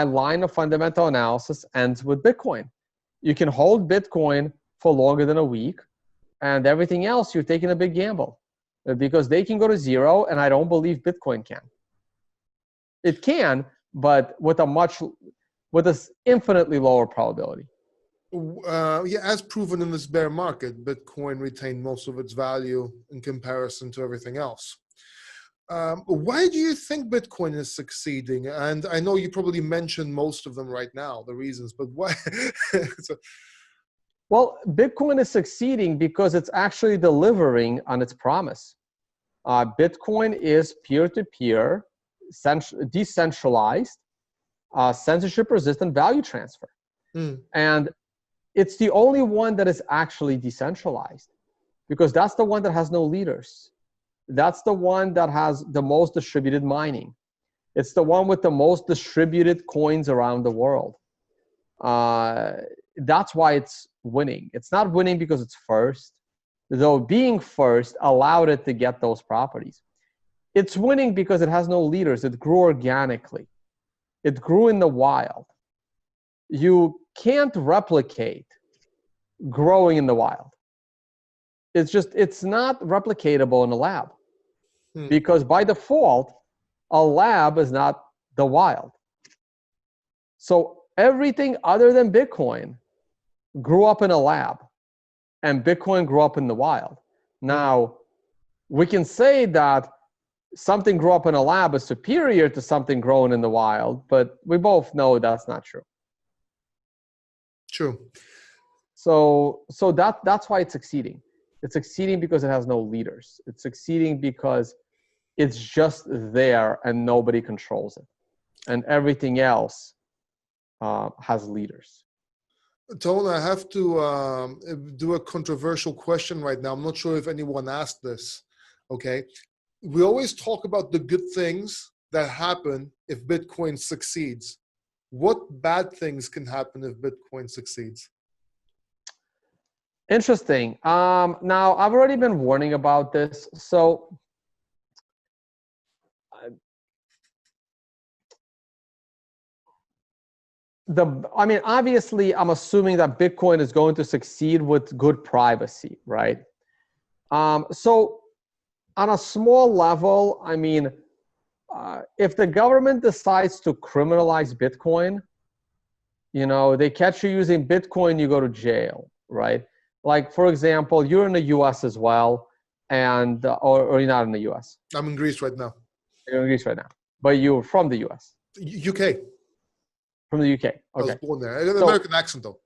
line of fundamental analysis ends with Bitcoin. You can hold Bitcoin for longer than a week, and everything else, you're taking a big gamble because they can go to zero, and I don't believe Bitcoin can. It can, but with an infinitely lower probability. Yeah, as proven in this bear market, Bitcoin retained most of its value in comparison to everything else. Why do you think Bitcoin is succeeding? And I know you probably mentioned most of them right now, the reasons, but why? Well, Bitcoin is succeeding because it's actually delivering on its promise. Bitcoin is peer-to-peer, decentralized, censorship-resistant value transfer. And it's the only one that is actually decentralized because that's the one that has no leaders. That's the one that has the most distributed mining. It's the one with the most distributed coins around the world. That's why it's winning. It's not winning because it's first, though being first allowed it to get those properties. It's winning because it has no leaders. It grew organically. It grew in the wild. You can't replicate growing in the wild. It's not replicatable in a lab because by default, a lab is not the wild. So everything other than Bitcoin grew up in a lab and Bitcoin grew up in the wild. Now, we can say that something grew up in a lab is superior to something grown in the wild, but we both know that's not true. True. So that's why it's succeeding. It's succeeding because it has no leaders. It's succeeding because it's just there and nobody controls it. And everything else has leaders. Tone, I have to do a controversial question right now. I'm not sure if anyone asked this, okay? We always talk about the good things that happen if Bitcoin succeeds. What bad things can happen if Bitcoin succeeds? Interesting. Now, I've already been warning about this. So obviously, I'm assuming that Bitcoin is going to succeed with good privacy, right? So on a small level, if the government decides to criminalize Bitcoin, they catch you using Bitcoin, you go to jail, right? Like, for example, you're in the US as well, and or you're not in the US. I'm in Greece right now. You're in Greece right now, but you're from the US. UK. From the UK. Okay. I was born there. I got an American accent though.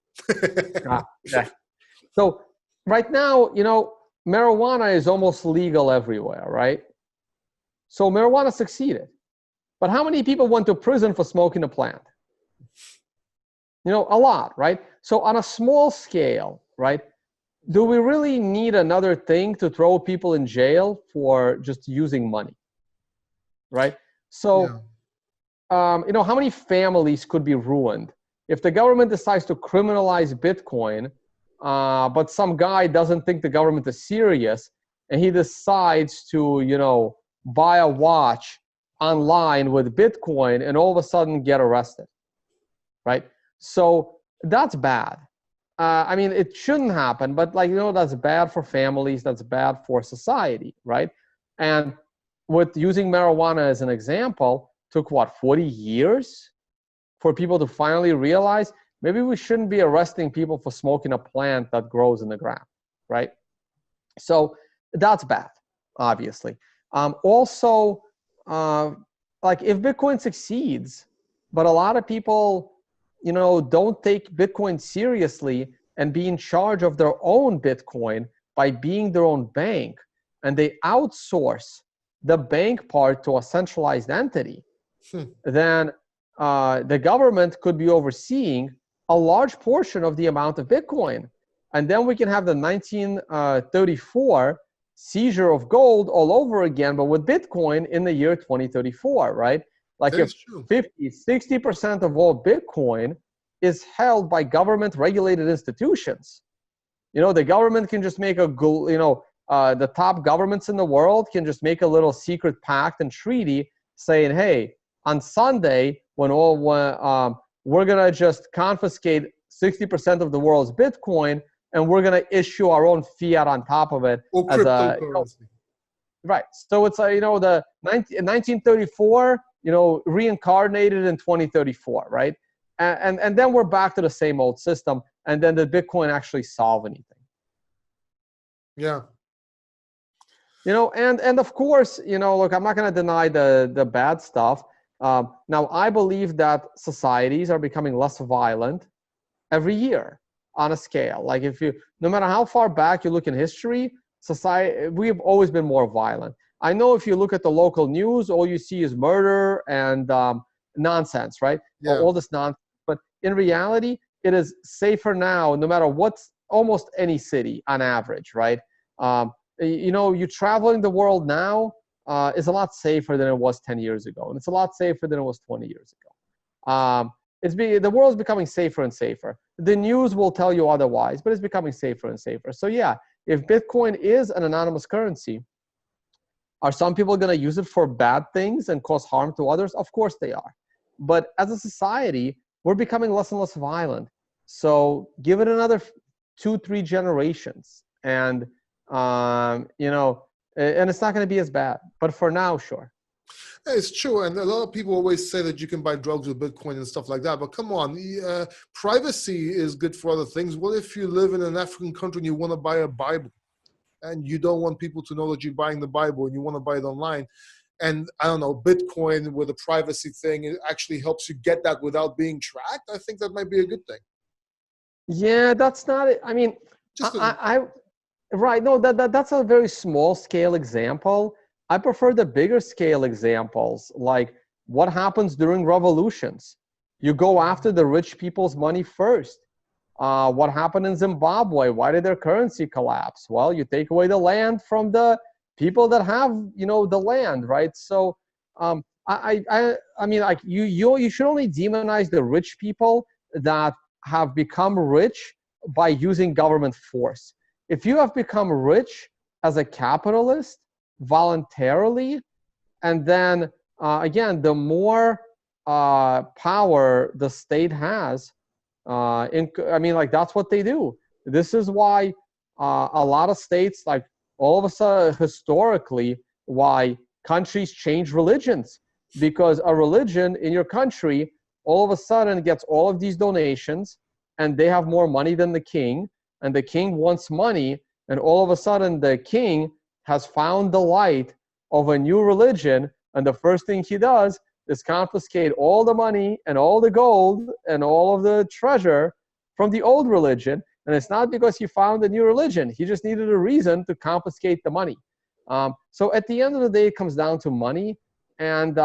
Yeah. So right now, marijuana is almost legal everywhere, right? So marijuana succeeded. But how many people went to prison for smoking a plant? A lot, right? So on a small scale, right? Do we really need another thing to throw people in jail for just using money? Right? So, yeah. How many families could be ruined if the government decides to criminalize Bitcoin, but some guy doesn't think the government is serious and he decides to, buy a watch online with Bitcoin and all of a sudden get arrested, right? So that's bad. It shouldn't happen, but that's bad for families. That's bad for society, right? And with using marijuana as an example, took 40 years for people to finally realize maybe we shouldn't be arresting people for smoking a plant that grows in the ground, right? So that's bad, obviously. Also, if Bitcoin succeeds, but a lot of people, don't take Bitcoin seriously and be in charge of their own Bitcoin by being their own bank, and they outsource the bank part to a centralized entity, then the government could be overseeing a large portion of the amount of Bitcoin. And then we can have the 1934 seizure of gold all over again, but with Bitcoin in the year 2034, right? Like if 50-60% of all Bitcoin is held by government regulated institutions. The government can just make the top governments in the world can just make a little secret pact and treaty saying, hey, on Sunday, we're going to just confiscate 60% of the world's Bitcoin, and we're going to issue our own fiat on top of it. Or cryptocurrency. Right. So it's, the 1934, reincarnated in 2034, right? And then we're back to the same old system. And then the Bitcoin actually solve anything. Yeah. And of course, look, I'm not going to deny the bad stuff. Now, I believe that societies are becoming less violent every year on a scale. Like no matter how far back you look in history, we've always been more violent. I know if you look at the local news, all you see is murder and nonsense, right? Yeah. All this nonsense. But in reality, it is safer now, no matter what's almost any city on average, right? You traveling the world now is a lot safer than it was 10 years ago. And it's a lot safer than it was 20 years ago. The world's becoming safer and safer. The news will tell you otherwise, but it's becoming safer and safer. So yeah, if Bitcoin is an anonymous currency, are some people going to use it for bad things and cause harm to others? Of course they are. But as a society, we're becoming less and less violent. So give it another 2-3 generations, and and it's not going to be as bad. But for now, sure. It's true, and a lot of people always say that you can buy drugs with Bitcoin and stuff like that, but come on, privacy is good for other things. What if you live in an African country and you want to buy a Bible, and you don't want people to know that you're buying the Bible and you want to buy it online? And I don't know, Bitcoin with a privacy thing, it actually helps you get that without being tracked. I think that might be a good thing. Yeah, that's not it. I mean, right, no, that's a very small scale example. I prefer the bigger scale examples, like what happens during revolutions. You go after the rich people's money first. What happened in Zimbabwe? Why did their currency collapse? Well, you take away the land from the people that have, the land, right? So, I mean, like you should only demonize the rich people that have become rich by using government force. If you have become rich as a capitalist voluntarily, and then again, the more power the state has, that's what they do. This is why a lot of states, like all of a sudden, historically, why countries change religions, because a religion in your country all of a sudden gets all of these donations, and they have more money than the king, and the king wants money, and all of a sudden the king has found the light of a new religion, and the first thing he does is confiscate all the money and all the gold and all of the treasure from the old religion. And it's not because he found a new religion. He just needed a reason to confiscate the money. So at the end of the day, it comes down to money. And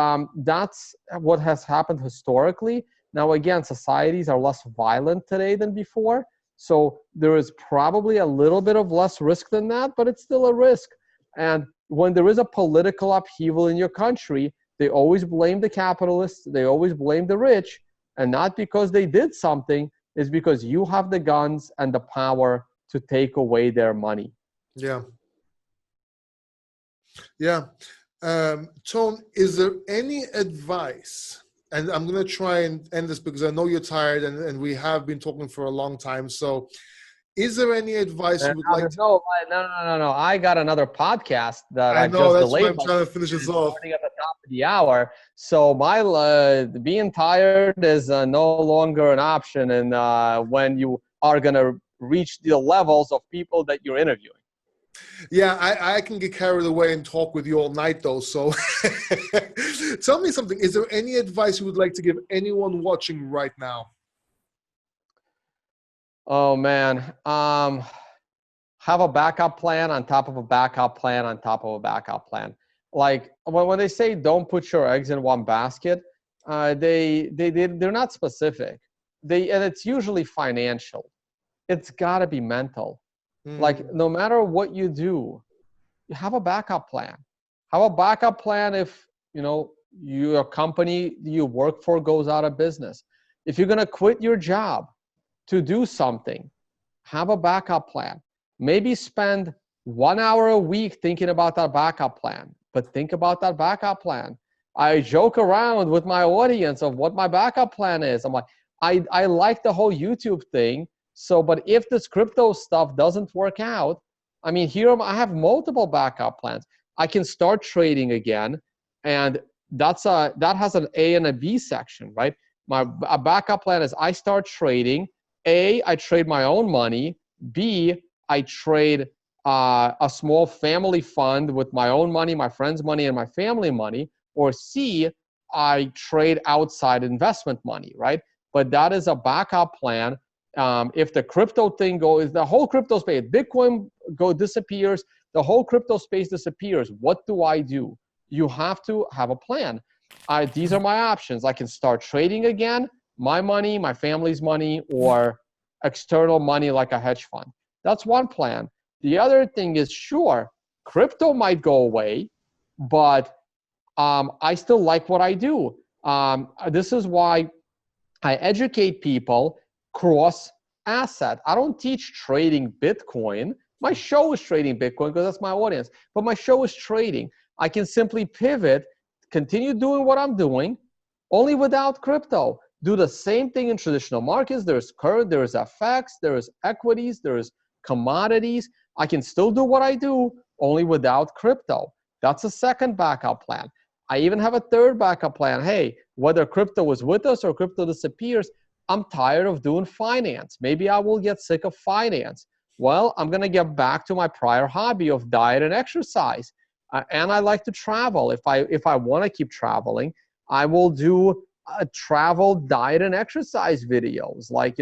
that's what has happened historically. Now, again, societies are less violent today than before. So there is probably a little bit of less risk than that, but it's still a risk. And when there is a political upheaval in your country, they always blame the capitalists, they always blame the rich, and not because they did something, it's because you have the guns and the power to take away their money. Yeah. Yeah. Tone, is there any advice, and I'm going to try and end this because I know you're tired and we have been talking for a long time, so is there any advice you would like to... No. I got another podcast that I know, just that's delayed. why I'm trying to finish this off. Starting at the top of the hour. So my being tired is no longer an option, and when you are going to reach the levels of people that you're interviewing. Yeah, I can get carried away and talk with you all night, though. So tell me something. Is there any advice you would like to give anyone watching right now? Oh, man. Have a backup plan on top of a backup plan on top of a backup plan. Like when they say don't put your eggs in one basket, they're not specific. And it's usually financial. It's got to be mental. Like no matter what you do, you have a backup plan. Have a backup plan if your company you work for goes out of business. If you're gonna quit your job to do something, have a backup plan. Maybe spend 1 hour a week thinking about that backup plan, but think about that backup plan. I joke around with my audience of what my backup plan is. I'm like, I like the whole YouTube thing. So, but if this crypto stuff doesn't work out, I mean, I have multiple backup plans. I can start trading again, and that has an A and a B section, right? A backup plan is I start trading. A, I trade my own money. B, I trade a small family fund with my own money, my friend's money, and my family money. Or C, I trade outside investment money, right? But that is a backup plan. If the crypto thing goes, the whole crypto space, Bitcoin disappears, the whole crypto space disappears. What do I do? You have to have a plan. These are my options. I can start trading again, my money, my family's money, or external money like a hedge fund. That's one plan. The other thing is, sure, crypto might go away, but I still like what I do. This is why I educate people cross asset. I don't teach trading Bitcoin. My show is trading Bitcoin because that's my audience, but my show is trading. I can simply pivot, continue doing what I'm doing, only without crypto. Do the same thing in traditional markets. There's current, there's FX, there's equities, there's commodities. I can still do what I do, only without crypto. That's a second backup plan. I even have a third backup plan. Hey, whether crypto is with us or crypto disappears, I'm tired of doing finance. Maybe I will get sick of finance. Well, I'm going to get back to my prior hobby of diet and exercise. And I like to travel. If I want to keep traveling, I will do travel, diet, and exercise videos. Like,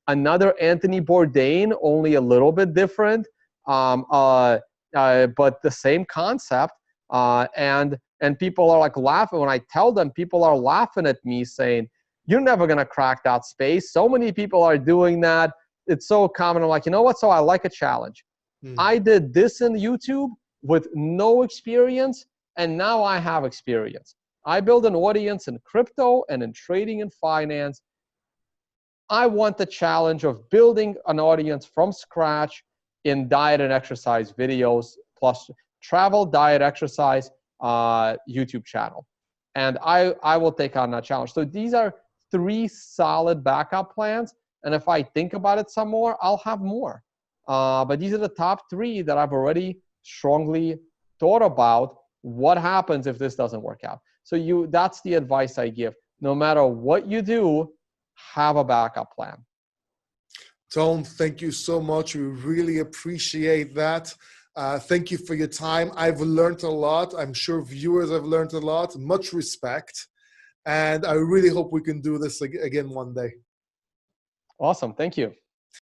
another Anthony Bourdain, only a little bit different, but the same concept. And people are like laughing. When I tell them, people are laughing at me saying, you're never going to crack that space. So many people are doing that. It's so common. I'm like, you know what? So I like a challenge. I did this in YouTube with no experience, and now I have experience. I build an audience in crypto and in trading and finance. I want the challenge of building an audience from scratch in diet and exercise videos, plus travel, diet, exercise, YouTube channel. And I will take on that challenge. So these are 3 solid backup plans. And if I think about it some more, I'll have more. But these are the top 3 that I've already strongly thought about. What happens if this doesn't work out? So that's the advice I give. No matter what you do, have a backup plan. Tone, thank you so much. We really appreciate that. Thank you for your time. I've learned a lot. I'm sure viewers have learned a lot. Much respect. And I really hope we can do this again one day. Awesome. Thank you.